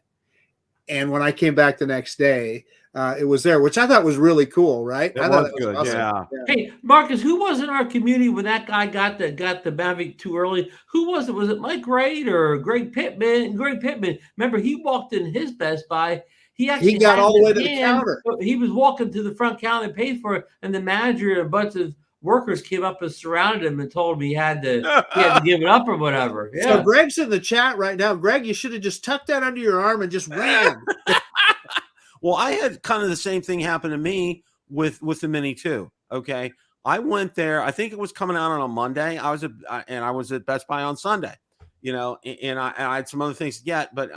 And when I came back the next day, it was there, which I thought was really cool, right? I thought that was good. awesome. Yeah. Hey, Marcus, who was in our community when that guy got the Mavic too early? Who was it? Was it Mike Wright or Greg Pittman? Greg Pittman. Remember, he walked in his Best Buy. He got all the way to the counter. He was walking to the front counter and paid for it, and the manager and a bunch of workers came up and surrounded him and told him he had to give it up or whatever. Yeah. So Greg's in the chat right now. Greg, you should have just tucked that under your arm and just ran. Well, I had kind of the same thing happen to me with the Mini too. Okay, I went there. I think it was coming out on a Monday. I was at Best Buy on Sunday. And I had some other things to get, but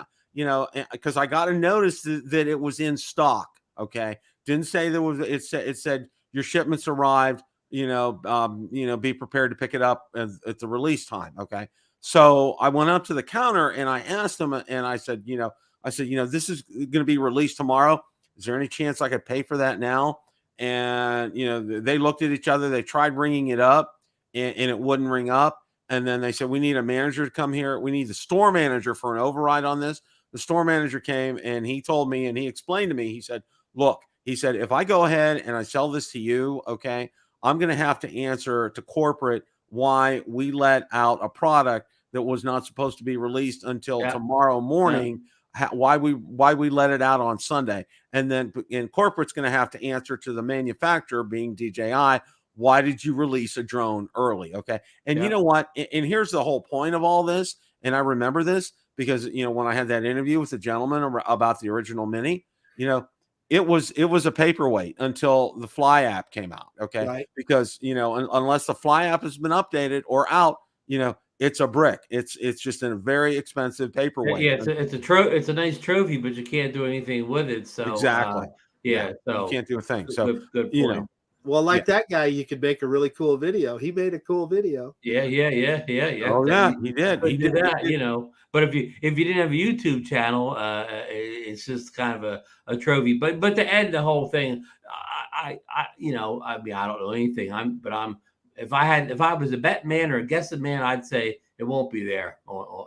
because I got a notice that it was in stock. Okay, didn't say there was. It said your shipments arrived. Be prepared to pick it up at the release time. Okay. So I went up to the counter and I asked them, and I said, this is going to be released tomorrow. Is there any chance I could pay for that now? And, they looked at each other. They tried ringing it up and it wouldn't ring up. And then they said, we need a manager to come here. We need the store manager for an override on this. The store manager came and he told me, and he explained to me, he said, look, if I go ahead and I sell this to you, okay, I'm going to have to answer to corporate why we let out a product that was not supposed to be released until tomorrow morning. Yeah. Why we let it out on Sunday. And then corporate's going to have to answer to the manufacturer, being DJI, why did you release a drone early? Okay. And you know what? And here's the whole point of all this. And I remember this because, when I had that interview with the gentleman about the original Mini, it was a paperweight until the Fly app came out. Okay. Right. Because, unless the Fly app has been updated or out, it's a brick. It's just a very expensive paperweight. Yeah. It's a nice trophy, but you can't do anything with it. So exactly. So you can't do a thing. So good point. Well, that guy, you could make a really cool video. He made a cool video. Yeah. Oh yeah, he did. He did that. But if you didn't have a YouTube channel, it's just kind of a trophy. But to end the whole thing, I mean, I don't know anything. If I was a bet man or a guessing man, I'd say it won't be there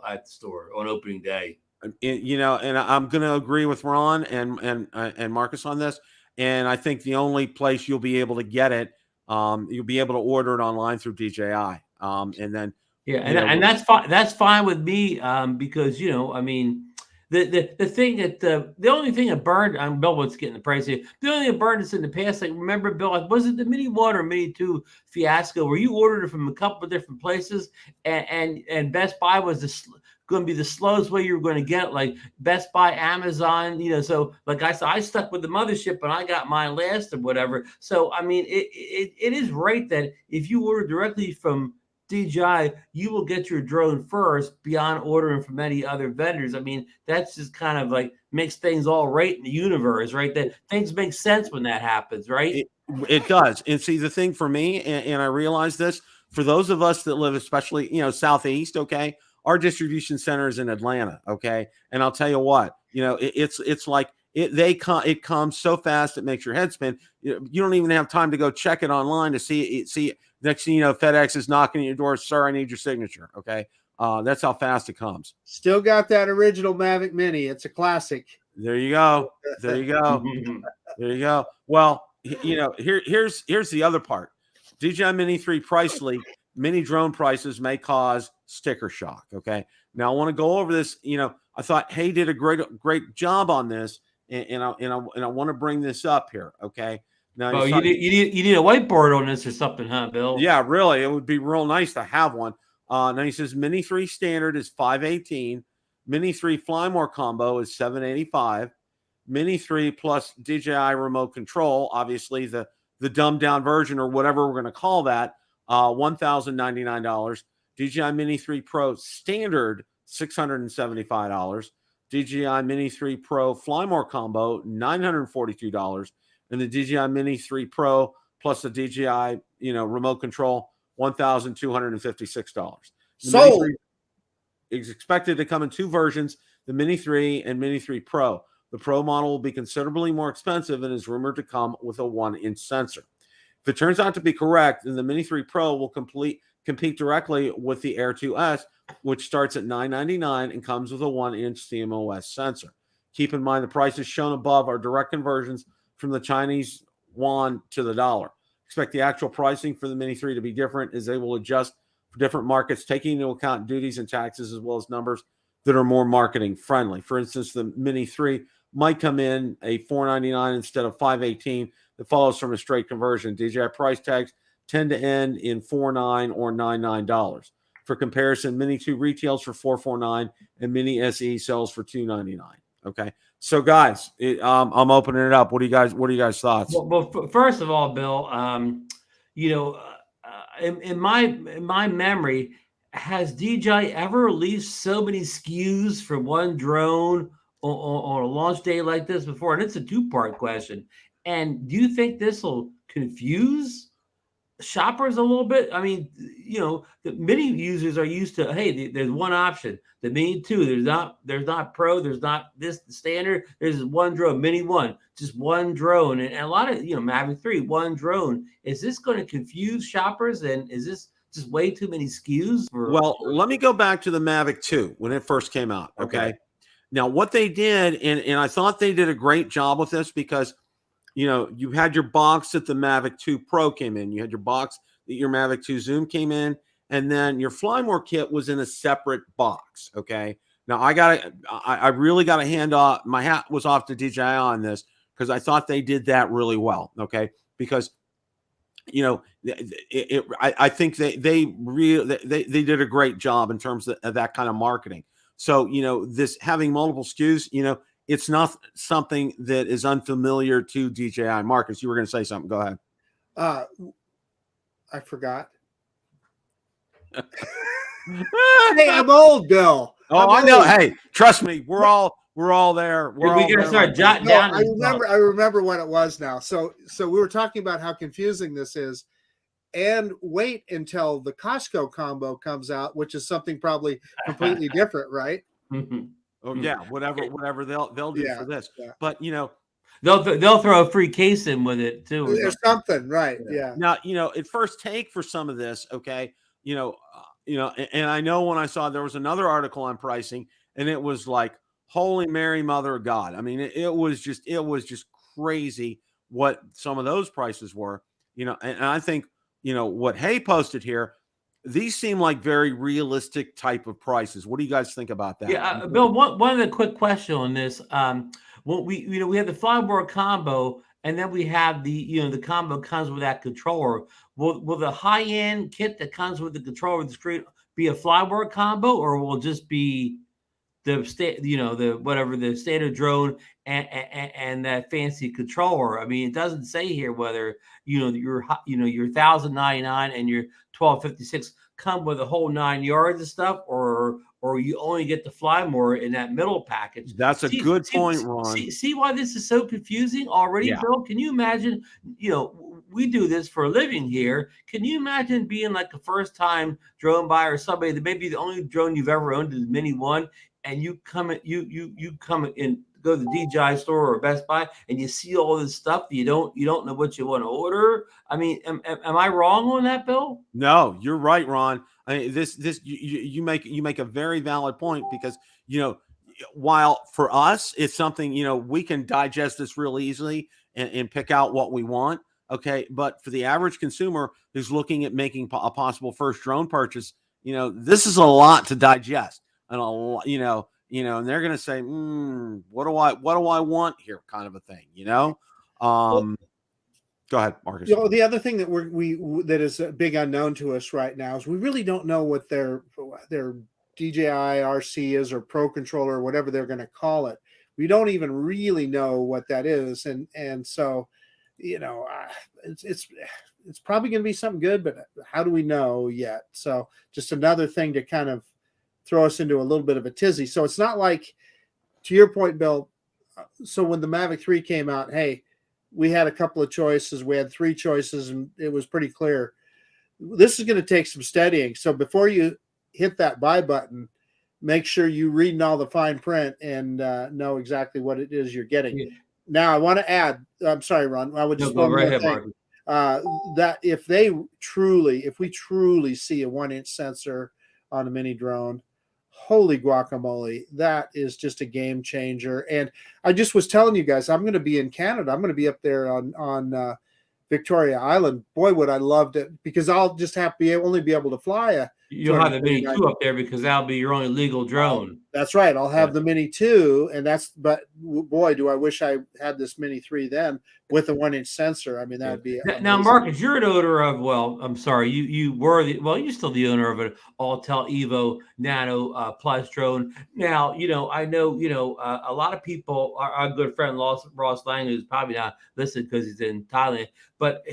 at the store on opening day. And I'm going to agree with Ron and Marcus on this. And I think the only place you'll be able to get it, you'll be able to order it online through DJI. And then and that's fine. That's fine with me because I mean, the thing that the only thing that burned, Bill was getting the price here. The only thing that burned us in the past, like remember, Bill, was it the Mini 1 or Mini 2 fiasco where you ordered it from a couple of different places and Best Buy was going to be the slowest way you were going to get it, like Best Buy, Amazon, so like I said, I stuck with the mothership and I got mine last or whatever. So, I mean, it is right that if you order directly from DJI, you will get your drone first beyond ordering from any other vendors. I mean, that's just kind of like makes things all right in the universe, right? That things make sense when that happens, right? It does. And see, the thing for me, and I realize this, for those of us that live, especially, Southeast, okay, our distribution center is in Atlanta, okay? And I'll tell you what, it's like it comes so fast it makes your head spin. You don't even have time to go check it online to see it. Next thing you know, FedEx is knocking at your door. Sir, I need your signature. Okay. That's how fast it comes. Still got that original Mavic Mini. It's a classic. There you go. There you go. There you go. Well, here's the other part. DJI Mini 3 price leak. Mini drone prices may cause sticker shock. Okay. Now I want to go over this. I thought Hey did a great job on this, and I want to bring this up here. Okay. Now, you need a whiteboard on this or something, huh, Bill? Yeah, really. It would be real nice to have one. Now he says Mini 3 standard is 518. Mini 3 Fly More combo is $785. Mini 3 plus DJI remote control, obviously the dumbed down version or whatever we're going to call that, $1,099. DJI Mini 3 Pro standard, $675. DJI Mini 3 Pro Fly More combo, $942. And the DJI Mini 3 Pro plus the DJI, remote control, $1,256. Sold. Is expected to come in two versions, the Mini 3 and Mini 3 Pro. The Pro model will be considerably more expensive and is rumored to come with a 1-inch sensor. If it turns out to be correct, then the Mini 3 Pro will compete directly with the Air 2S, which starts at $999 and comes with a 1-inch CMOS sensor. Keep in mind the prices shown above are direct conversions from the Chinese yuan to the dollar. Expect the actual pricing for the Mini 3 to be different as they will adjust for different markets, taking into account duties and taxes as well as numbers that are more marketing friendly. For instance, the Mini 3 might come in a $499 instead of $518 that follows from a straight conversion. DJI price tags tend to end in $49 or $99. For comparison, Mini 2 retails for $449 and Mini SE sells for $299. Okay, so guys, I'm opening it up. What are you guys thoughts? Well, first of all, Bill, in my memory, has DJI ever released so many SKUs for one drone on a launch day like this before? And it's a two-part question. And do you think this will confuse shoppers a little bit? I mean, the Mini users are used to, hey, there's one option. The Mini 2, there's not Pro, there's not this standard. There's one drone, Mini 1, just one drone, and a lot of Mavic 3, one drone. Is this going to confuse shoppers? And is this just way too many SKUs? Well, let me go back to the Mavic 2 when it first came out. Okay. Now, what they did, and I thought they did a great job with this because, you had your box that the Mavic 2 Pro came in. You had your box that your Mavic 2 Zoom came in. And then your Fly More kit was in a separate box. Okay. Now, I really got to hand off. My hat was off to DJI on this because I thought they did that really well. Okay. Because, I think they did a great job in terms of that kind of marketing. So, this having multiple SKUs, it's not something that is unfamiliar to DJI. Marcus, you were going to say something. Go ahead. I forgot. Hey, I'm old, Bill. I know. Hey, trust me, we're all there. We gotta start jotting down. I remember what it was now. So we were talking about how confusing this is, and wait until the Costco combo comes out, which is something probably completely different, right? Oh yeah, whatever they'll do for this. Yeah. But they'll throw a free case in with it too. There's something, right? Yeah. Now, at first take for some of this, okay, and I know when I saw there was another article on pricing, and it was like, Holy Mary, Mother of God. I mean, it was just crazy what some of those prices were, and I think, what Hay posted here, these seem like very realistic type of prices. What do you guys think about that? Yeah, Bill, one other quick question on this. When we have the Fly More combo, and then we have the combo comes with that controller. Will the high end kit that comes with the controller with the screen be a Fly More combo, or will it just be the standard drone and that fancy controller? I mean, it doesn't say here whether your $1,099 and your $1,256 come with a whole 9 yards of stuff, or you only get the Fly More in that middle package. That's a good point, Ron. See why this is so confusing already, yeah. Bill? Can you imagine? We do this for a living here. Can you imagine being like a first-time drone buyer, or somebody that maybe the only drone you've ever owned is Mini 1, and you come in, go to the DJI store or Best Buy, and you see all this stuff that you don't know what you want to order? I mean, am I wrong on that, Bill? No, you're right, Ron. I mean, you make a very valid point because while for us it's something we can digest this real easily and pick out what we want. Okay, but for the average consumer who's looking at making a possible first drone purchase, this is a lot to digest, and and they're going to say, what do I want here, kind of a thing, Go ahead, Marcus. The other thing that that is a big unknown to us right now is we really don't know what their DJI RC is, or Pro Controller, or whatever they're going to call it. We don't even really know what that is, and so, it's probably going to be something good, but how do we know yet? So just another thing to kind of throw us into a little bit of a tizzy. So it's not like, to your point, Bill. So when the Mavic 3 came out, hey, we had a couple of choices. We had 3 choices, and it was pretty clear. This is going to take some studying. So before you hit that buy button, make sure you reading all the fine print and know exactly what it is you're getting. Yeah. Now, I want to add, I'm sorry, Ron, I would just go right ahead, Mark. That if we truly see a 1-inch sensor on a mini drone, holy guacamole, that is just a game changer. And I just was telling you guys, I'm going to be in Canada. I'm going to be up there on Victoria Island. Boy, would I love it, because I'll just only be able to fly You'll have the Mini 2 up there, because that'll be your only legal drone. That's right. I'll have the Mini 2, but boy, do I wish I had this Mini 3 then with a 1-inch sensor. I mean, that'd be amazing. Now, Marcus, you're an owner of, I'm sorry, you're still the owner of an Autel Evo Nano Plus drone. Now, I know, a lot of people, our good friend Ross Lang, who's probably not listening because he's in Thailand, but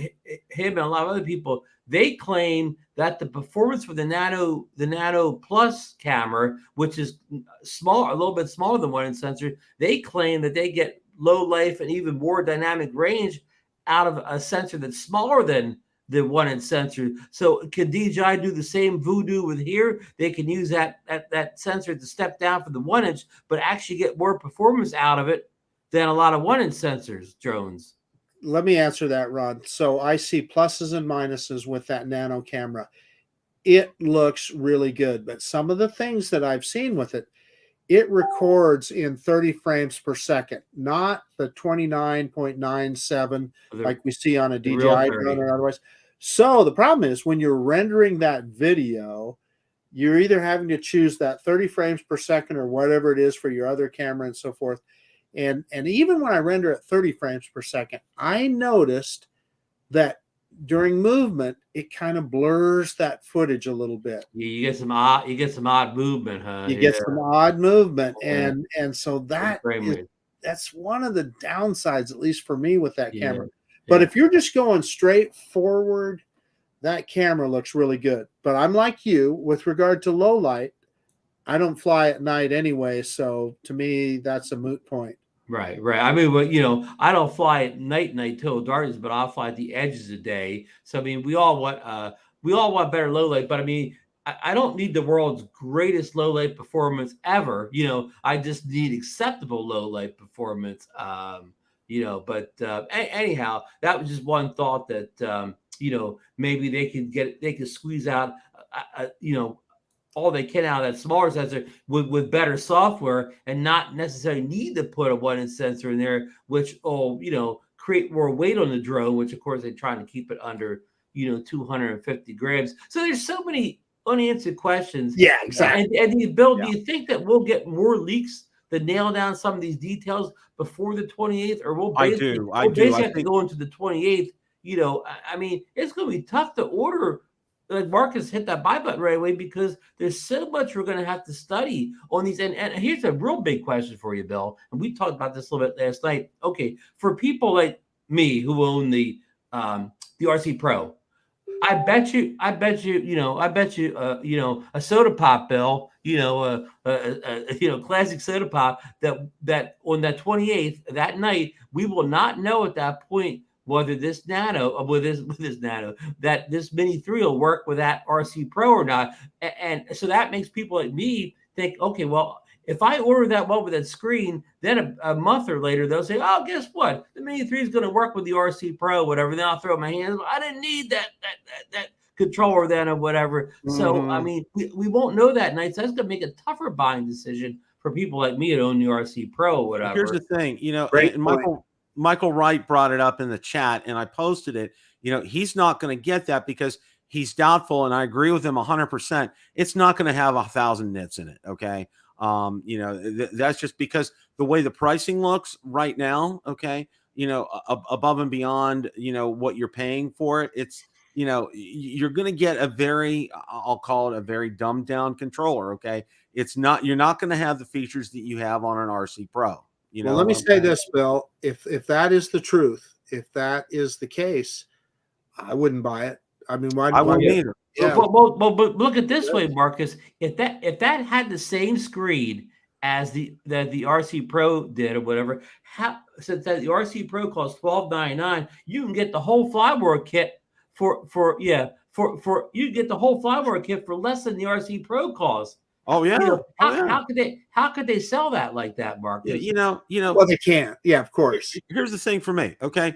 him and a lot of other people, they claim that the performance for the Nano Plus camera, which is small, a little bit smaller than 1-inch sensor, they claim that they get low life and even more dynamic range out of a sensor that's smaller than the 1-inch sensor. So can DJI do the same voodoo with here? They can use that sensor to step down for the 1-inch, but actually get more performance out of it than a lot of 1-inch sensors drones. Let me answer that, Rod. So I see pluses and minuses with that nano camera. It looks really good, but some of the things that I've seen with it, it records in 30 frames per second, not the 29.97 like we see on a DJI drone or otherwise. So the problem is, when you're rendering that video, you're either having to choose that 30 frames per second or whatever it is for your other camera and so forth. And even when I render at 30 frames per second, I noticed that during movement, it kind of blurs that footage a little bit. Yeah, you get some odd movement, huh? You get some odd movement, and so that's one of the downsides, at least for me, with that camera. But if you're just going straight forward, that camera looks really good. But I'm like you with regard to low light. I don't fly at night anyway, so to me, that's a moot point. Right. I mean, I don't fly at night till darkness, but I'll fly at the edges of day. So I mean, we all want better low light, but I mean, I don't need the world's greatest low light performance ever. I just need acceptable low light performance. But anyhow, that was just one thought that maybe they could squeeze out all they can out of that smaller sensor with better software, and not necessarily need to put a 1-inch sensor in there, which will create more weight on the drone, which of course they're trying to keep it under 250 grams. So there's so many unanswered questions. Yeah, exactly. And Bill, do you think that we'll get more leaks to nail down some of these details before the 28th, or we'll basically have to go into the 28th? I mean, it's going to be tough to order. Like Marcus hit that buy button right away, because there's so much we're going to have to study on these. And here's a real big question for you, Bill. And we talked about this a little bit last night. Okay, for people like me who own the RC Pro, I bet you, a soda pop, Bill, classic soda pop that on that 28th, that night, we will not know at that point whether this this Mini 3 will work with that RC Pro or not. And so that makes people like me think, okay, well, if I order that one with that screen, then a month or later, they'll say, oh, guess what? The Mini 3 is going to work with the RC Pro, whatever. Then I'll throw my hands. I didn't need that controller then, or whatever. Mm-hmm. So, I mean, we won't know that night. So that's going to make a tougher buying decision for people like me that own the RC Pro or whatever. Here's the thing, and Michael Wright brought it up in the chat, and I posted it. He's not going to get that because he's doubtful, and I agree with him 100%. It's not going to have 1,000 nits in it. Okay. That's just because the way the pricing looks right now. Okay. Above and beyond, what you're paying for it, you're going to get a very, I'll call it a very dumbed down controller. Okay. You're not going to have the features that you have on an RC Pro. Well, let me say this, Bill. If that is the truth, if that is the case, I wouldn't buy it. I mean, why? I wouldn't either. Yeah. But look at this way, Marcus. If that had the same screen as the RC Pro did or whatever, since that the RC Pro costs $12.99, you can get the whole Flywheel kit for you get the whole Flywheel kit for less than the RC Pro costs. Oh yeah. How could they sell that like that, Marcus? Yeah, Well, they can't. Yeah, of course. Here's the thing for me. Okay,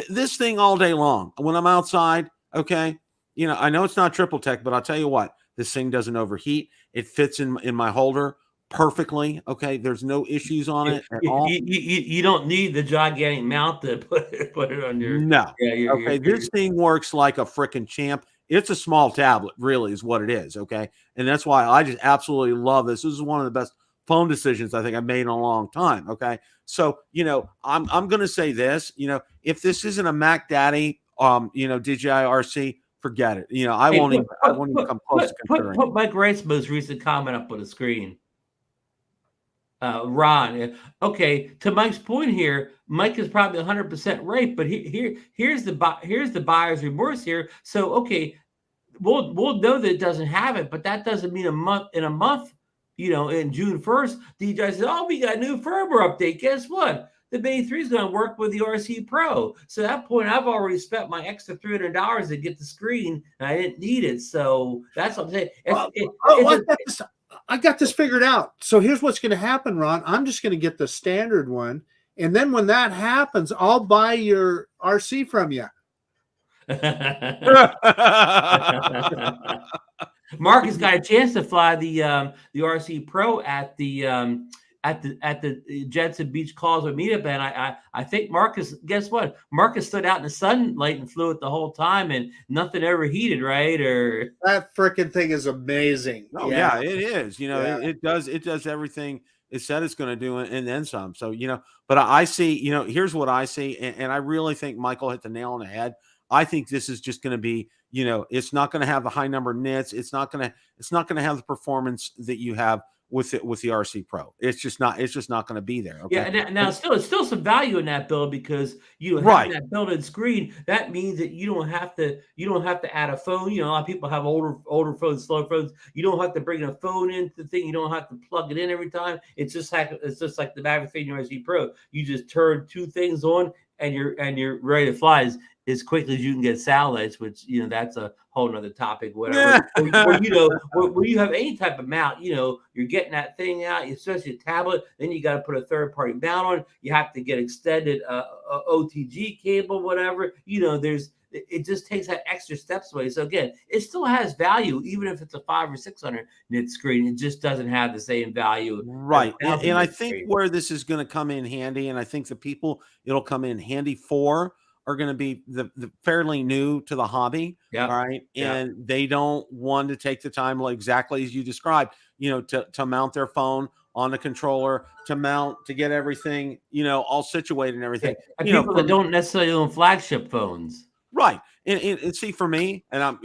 this thing all day long when I'm outside. Okay, I know it's not triple tech, but I'll tell you what, this thing doesn't overheat. It fits in my holder perfectly. Okay, there's no issues on it at all. You don't need the gigantic mount to put it on your. No. Yeah, this thing works like a freaking champ. It's a small tablet, really, is what it is. Okay, and that's why I just absolutely love this. This is one of the best phone decisions I think I've made in a long time. Okay, so I'm going to say this. If this isn't a Mac Daddy, DJI RC, forget it. I won't even come close to considering. Put Mike Wright's most recent comment up on the screen. Ron, okay. To Mike's point here, Mike is probably 100% right, but here's the buyer's remorse here. So okay, we'll know that it doesn't have it, but that doesn't mean in a month, in June 1st, DJI says, "Oh, we got a new firmware update." Guess what? The Mini 3 is going to work with the RC Pro. So at that point, I've already spent my extra $300 to get the screen, and I didn't need it. So that's what I'm saying. I got this figured out. So here's what's going to happen, Ron. I'm just going to get the standard one. And then when that happens, I'll buy your RC from you. Marcus got a chance to fly the RC Pro at the Jensen Beach Calls or Meetup, and I think Marcus, guess what? Marcus stood out in the sunlight and flew it the whole time, and nothing ever heated, right? Or that freaking thing is amazing. Oh yeah, it is. It does everything it said it's going to do, and then some. So but I see. Here's what I see, and I really think Michael hit the nail on the head. I think this is just going to be, it's not going to have the high number of nits. It's not going to have the performance that you have with the RC Pro. It's just not going to be there. Okay? Yeah, now it's still some value in that build because have that built-in screen. That means that you don't have to add a phone. A lot of people have older phones, slow phones. You don't have to bring a phone into the thing. You don't have to plug it in every time. It's just like the Mavic RC Pro. You just turn two things on and you're ready to fly as quickly as you can get satellites, which that's a whole nother topic, whatever. When you have any type of mount, you're getting that thing out, especially a tablet, then you got to put a third-party mount on. You have to get extended OTG cable, whatever. It just takes that extra steps away. So again, it still has value, even if it's a 500 or 600 nit screen. It just doesn't have the same value. Right. And I think where this is going to come in handy, and I think the people it'll come in handy for are going to be the fairly new to the hobby. Yeah. All right. And they don't want to take the time, like exactly as you described, to mount their phone on the controller, to get everything, all situated and everything. And people that don't necessarily own flagship phones. Right. And see, for me, and I'm,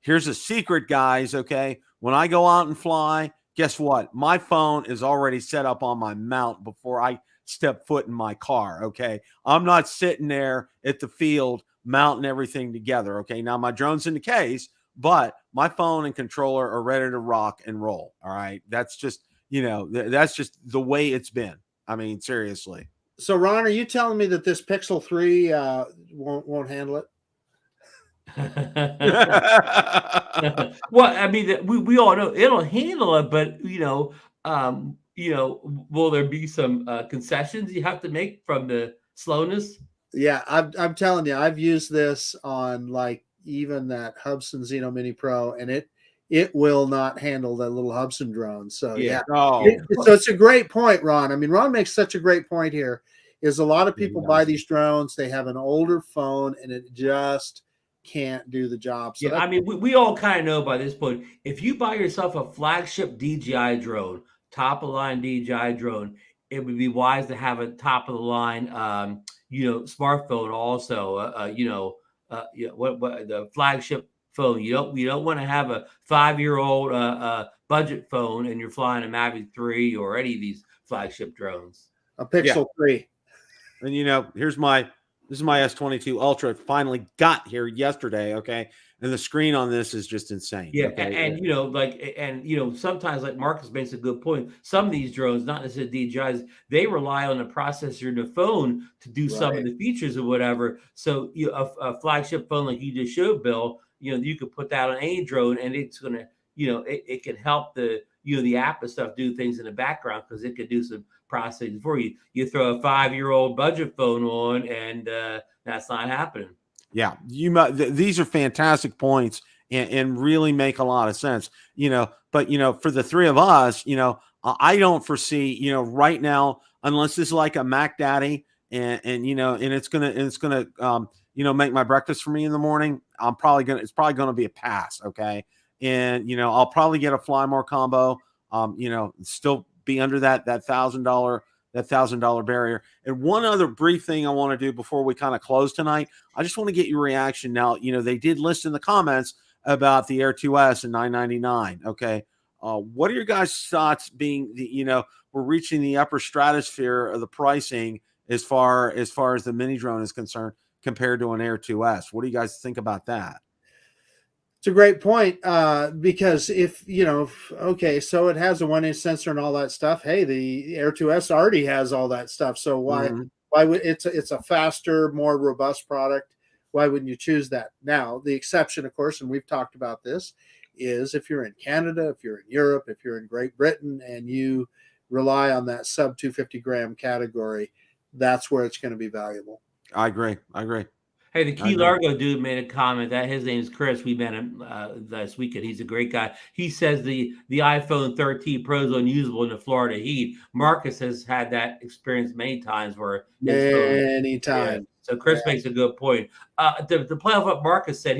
here's a secret, guys. Okay. When I go out and fly, guess what? My phone is already set up on my mount before I step foot in my car. Okay. I'm not sitting there at the field mounting everything together. Okay. Now my drone's in the case, but my phone and controller are ready to rock and roll. All right. That's just, that's just the way it's been. I mean, seriously. So Ron, are you telling me that this Pixel 3 won't handle it? Well, I mean, we all know it'll handle it, but will there be some concessions you have to make from the slowness? Yeah, I'm telling you, I've used this on like even that Hubsan Zeno Mini Pro, and it will not handle that little Hubsan drone. So so it's a great point, Ron. I mean, Ron makes such a great point here. Is a lot of people buy these drones, they have an older phone, and it just can't do the job. So I mean, we all kind of know by this point, if you buy yourself a flagship DJI drone, top of the line DJI drone, it would be wise to have a top of the line, smartphone also, what the flagship phone. You don't want to have a 5-year-old budget phone and you're flying a Mavic 3 or any of these flagship drones. A Pixel 3. And this is my S22 Ultra. It finally got here yesterday. Okay. And the screen on this is just insane. Yeah. Okay? And sometimes, like Marcus makes a good point. Some of these drones, not necessarily DJIs, they rely on the processor in the phone to do some of the features or whatever. So a flagship phone like you just showed, Bill, you could put that on any drone and it's going to, it can help the app and stuff do things in the background because it could do some processing for you. You throw a 5-year-old budget phone on and that's not happening. Yeah, these are fantastic points and really make a lot of sense. But for the three of us, I don't foresee, right now, unless it's like a Mac Daddy and it's gonna make my breakfast for me in the morning. It's probably gonna be a pass. Okay. And, I'll probably get a Fly More combo, still be under that $1,000 barrier. And one other brief thing I want to do before we kind of close tonight, I just want to get your reaction. Now, they did list in the comments about the Air 2S and $999. Okay. What are your guys' thoughts being we're reaching the upper stratosphere of the pricing as far as the mini drone is concerned compared to an Air 2S? What do you guys think about that? It's a great point because if so it has a 1-inch sensor and all that stuff. Hey, the Air 2S already has all that stuff. So why would it's a faster, more robust product? Why wouldn't you choose that? Now, the exception, of course, and we've talked about this, is if you're in Canada, if you're in Europe, if you're in Great Britain, and you rely on that sub 250 gram category, that's where it's going to be valuable. I agree. Hey, the Key Largo dude made a comment that his name is Chris. We met him last weekend. He's a great guy. He says the iPhone 13 Pro is unusable in the Florida heat. Marcus has had that experience many times. Yeah. So Chris makes a good point. To play off what Marcus said,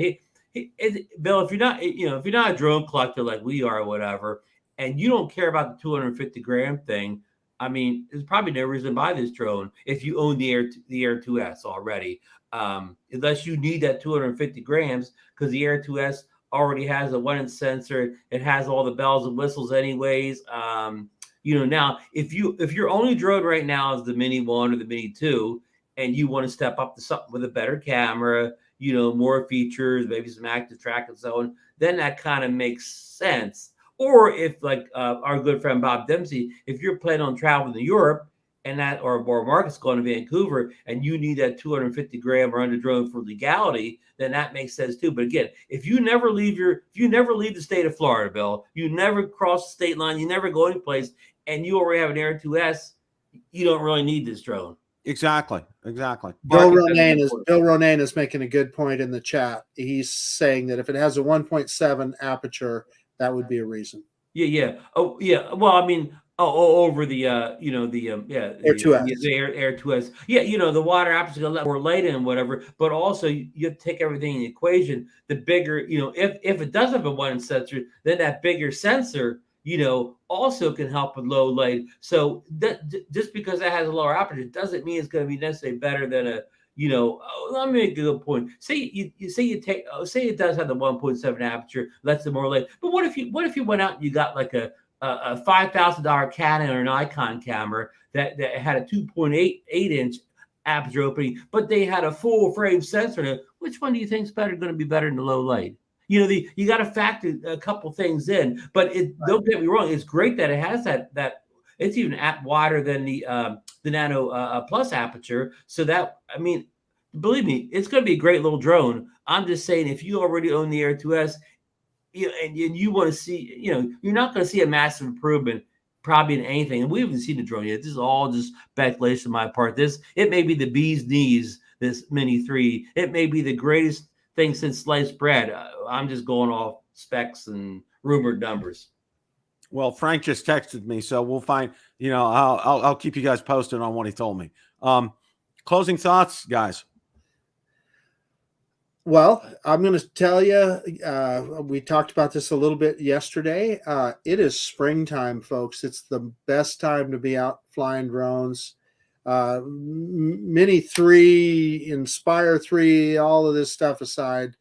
Bill, if you're not a drone collector like we are or whatever, and you don't care about the 250 gram thing, I mean, there's probably no reason to buy this drone if you own the Air 2S already. Unless you need that 250 grams, because the Air 2S already has a 1-inch sensor. It has all the bells and whistles anyways. Now if your only drone right now is the Mini 1 or the Mini 2, and you want to step up to something with a better camera, more features, maybe some active track and so on, then that kind of makes sense. Or if like our good friend Bob Dempsey, if you're planning on traveling to Europe, and that or Marcus going to Vancouver, and you need that 250 gram or under drone for legality, then that makes sense too. But again, if you never leave the state of Florida, Bill, you never cross the state line, you never go any place, and you already have an Air 2S, you don't really need this drone. Exactly. Bill Ronayne is making a good point in the chat. He's saying that if it has a 1.7 aperture, that would be a reason. Yeah. Oh, yeah. Well, I mean, over the Air 2S. The Air 2S. Yeah, the water aperture is a lot more light and whatever, but also you have to take everything in the equation. The bigger, if it does have a 1-inch sensor, then that bigger sensor, also can help with low light. So just because that has a lower aperture doesn't mean it's going to be necessarily better than a, let me make a good point. Say it does have the 1.7 aperture, lets it more light. But what if you went out and you got like a $5,000 Canon or Nikon camera that had a 2.8-inch aperture opening, but they had a full frame sensor in it? Which one do you think is going to be better in the low light? You got to factor a couple things in, but don't get me wrong. It's great that it has that it's even wider than the Nano Plus aperture. So that, I mean, believe me, it's going to be a great little drone. I'm just saying, if you already own the Air 2S, and you want to see, you're not going to see a massive improvement probably in anything. And we haven't seen the drone yet. This is all just speculation on my part. It may be the bee's knees, this Mini 3. It may be the greatest thing since sliced bread. I'm just going off specs and rumored numbers. Well, Frank just texted me, so we'll find, I'll keep you guys posted on what he told me. Closing thoughts, guys. Well, I'm going to tell you, we talked about this a little bit yesterday. It is springtime, folks. It's the best time to be out flying drones. Mini 3, Inspire 3, all of this stuff aside,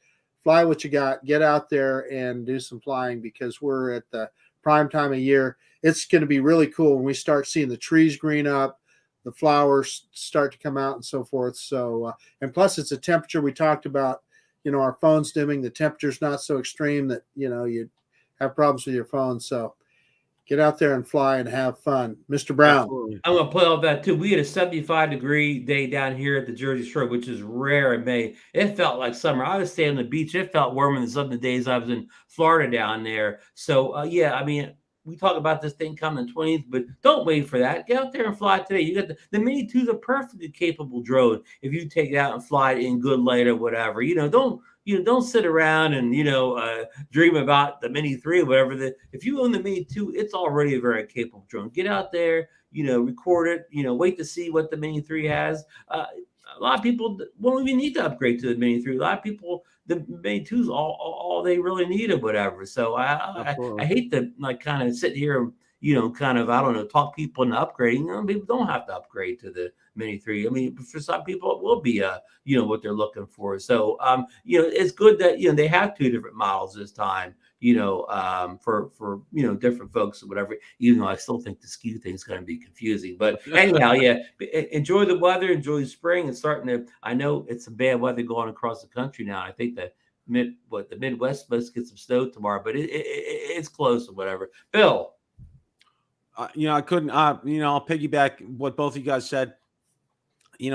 fly what you got, get out there and do some flying, because we're at the prime time of year. It's going to be really cool when we start seeing the trees green up, the flowers start to come out and so forth. So, and plus it's a temperature we talked about, our phones dimming, the temperature's not so extreme that, you have problems with your phone. So get out there and fly and have fun. Mr. Brown. Absolutely. I'm going to play off that too. We had a 75-degree day down here at the Jersey Shore, which is rare in May. It felt like summer. I was staying on the beach. It felt warmer than some of the days I was in Florida down there. So, yeah, I mean, we talk about this thing coming 20th, but don't wait for that. Get out there and fly today. You got the Mini 2 is a perfectly capable drone if you take it out and fly it in good light or whatever. Don't sit around and dream about the Mini 3 or whatever. If you own the Mini 2, it's already a very capable drone. Get out there, record it. Wait to see what the Mini 3 has. A lot of people won't even need to upgrade to the Mini 3. A lot of people, the Mini 2 is all they really need or whatever. So I hate to kind of sit here and talk people into upgrading. People don't have to upgrade to the Mini 3. I mean, for some people it will be what they're looking for. So it's good that they have 2 different models this time. For different folks or whatever, even though I still think the skew thing is going to be confusing. But anyhow, yeah, enjoy the weather, enjoy spring. It's starting to, I know it's some bad weather going across the country now. I think that the Midwest must get some snow tomorrow, but it's close or whatever. Bill. I couldn't, I'll piggyback what both of you guys said.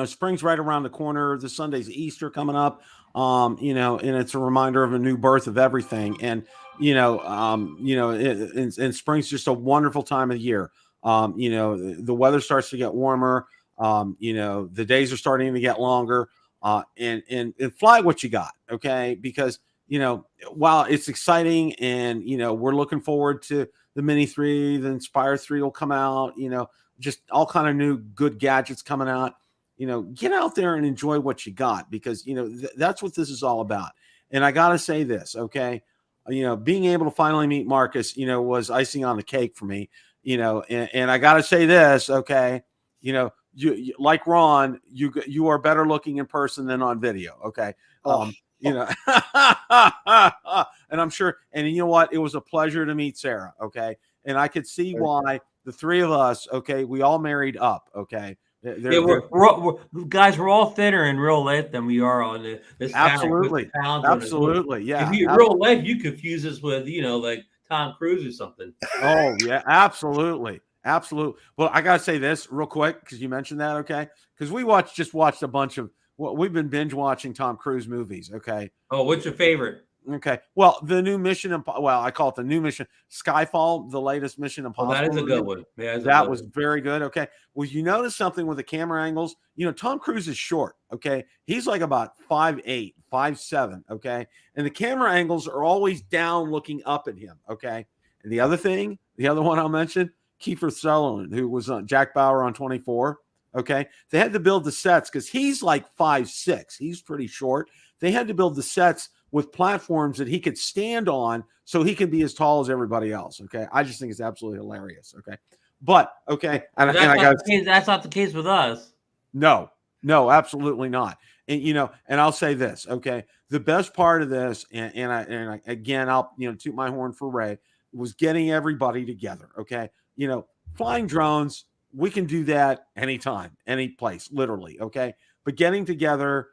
Spring's right around the corner. The Sunday's Easter coming up. And it's a reminder of a new birth of everything. And, and spring's just a wonderful time of year. The weather starts to get warmer. The days are starting to get longer, and fly what you got. Okay. Because, while it's exciting and, we're looking forward to the Mini 3, the Inspire 3 will come out, just all kind of new good gadgets coming out. Get out there and enjoy what you got, because, that's what this is all about. And I got to say this, okay? Being able to finally meet Marcus, was icing on the cake for me, and I got to say this, okay? You like Ron, you are better looking in person than on video, okay? And I'm sure, and you know what? It was a pleasure to meet Sarah, okay? And I could see why the 3 of us, okay, we all married up, okay? Guys, we're all thinner in real life than we are on this. Absolutely. Absolutely. Yeah. If you real life, you confuse us with, like Tom Cruise or something. Oh, yeah. Absolutely. Absolutely. Well, I got to say this real quick, because you mentioned that, okay? Because we just watched a bunch of, we've been binge watching Tom Cruise movies, okay? Oh, what's your favorite? Okay. Well, the new I call it the new Mission Skyfall, the latest Mission Impossible. That is a good one. Yeah, that was very good. Okay. Well, you notice something with the camera angles. Tom Cruise is short. Okay. He's like about 5'8", 5'7". Okay. And the camera angles are always down looking up at him. Okay. And the other one I'll mention, Kiefer Sutherland, who was Jack Bauer on 24. Okay. They had to build the sets because he's like 5'6". He's pretty short. They had to build the sets with platforms that he could stand on so he can be as tall as everybody else. Okay. I just think it's absolutely hilarious. Okay. But okay. That's not the case with us. No, absolutely not. And, and I'll say this. Okay. The best part of this, and I again, I'll, toot my horn for Ray, was getting everybody together. Okay. Flying drones, we can do that anytime, any place, literally. Okay. But getting together,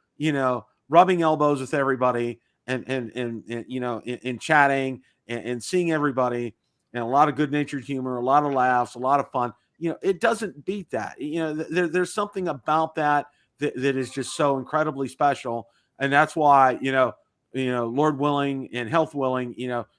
rubbing elbows with everybody, and chatting and seeing everybody, and a lot of good-natured humor, a lot of laughs, a lot of fun. It doesn't beat that. There's something about that is just so incredibly special. And that's why, Lord willing and health willing,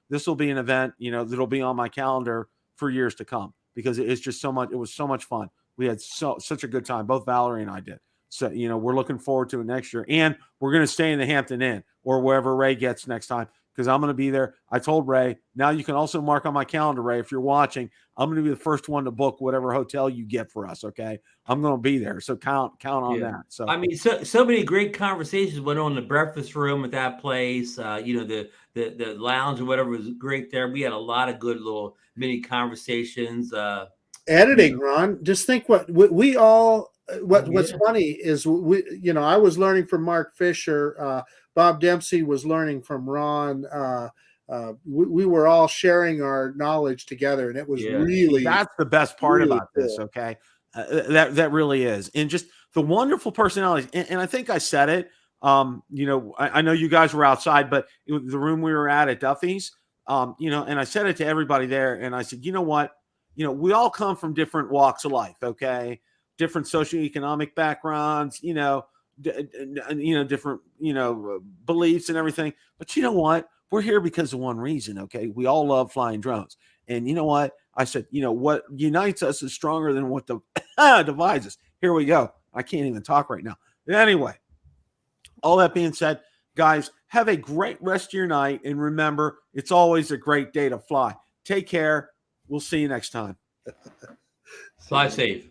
this will be an event, that'll be on my calendar for years to come, because it's just so much. It was so much fun. We had such a good time. Both Valerie and I did. So, we're looking forward to it next year. And we're going to stay in the Hampton Inn or wherever Ray gets next time, because I'm going to be there. I told Ray, now you can also mark on my calendar, Ray, if you're watching, I'm going to be the first one to book whatever hotel you get for us. Okay. I'm going to be there. So count on that. So, I mean, so many great conversations went on in the breakfast room at that place. The lounge or whatever was great there. We had a lot of good little mini conversations. Editing, Ron. Just think what we all What's funny is I was learning from Mark Fisher. Bob Dempsey was learning from Ron. We were all sharing our knowledge together, and it was really, that's the best part really about this. Okay. That really is. And just the wonderful personalities. And I think I said it, I know you guys were outside, but the room we were at Duffy's, and I said it to everybody there. And I said, you know what, we all come from different walks of life. Okay. Different socioeconomic backgrounds, different, beliefs and everything. But you know what? We're here because of one reason. Okay. We all love flying drones. And you know what? I said, what unites us is stronger than what divides us. Here we go. I can't even talk right now. Anyway, all that being said, guys, have a great rest of your night. And remember, it's always a great day to fly. Take care. We'll see you next time. Fly safe.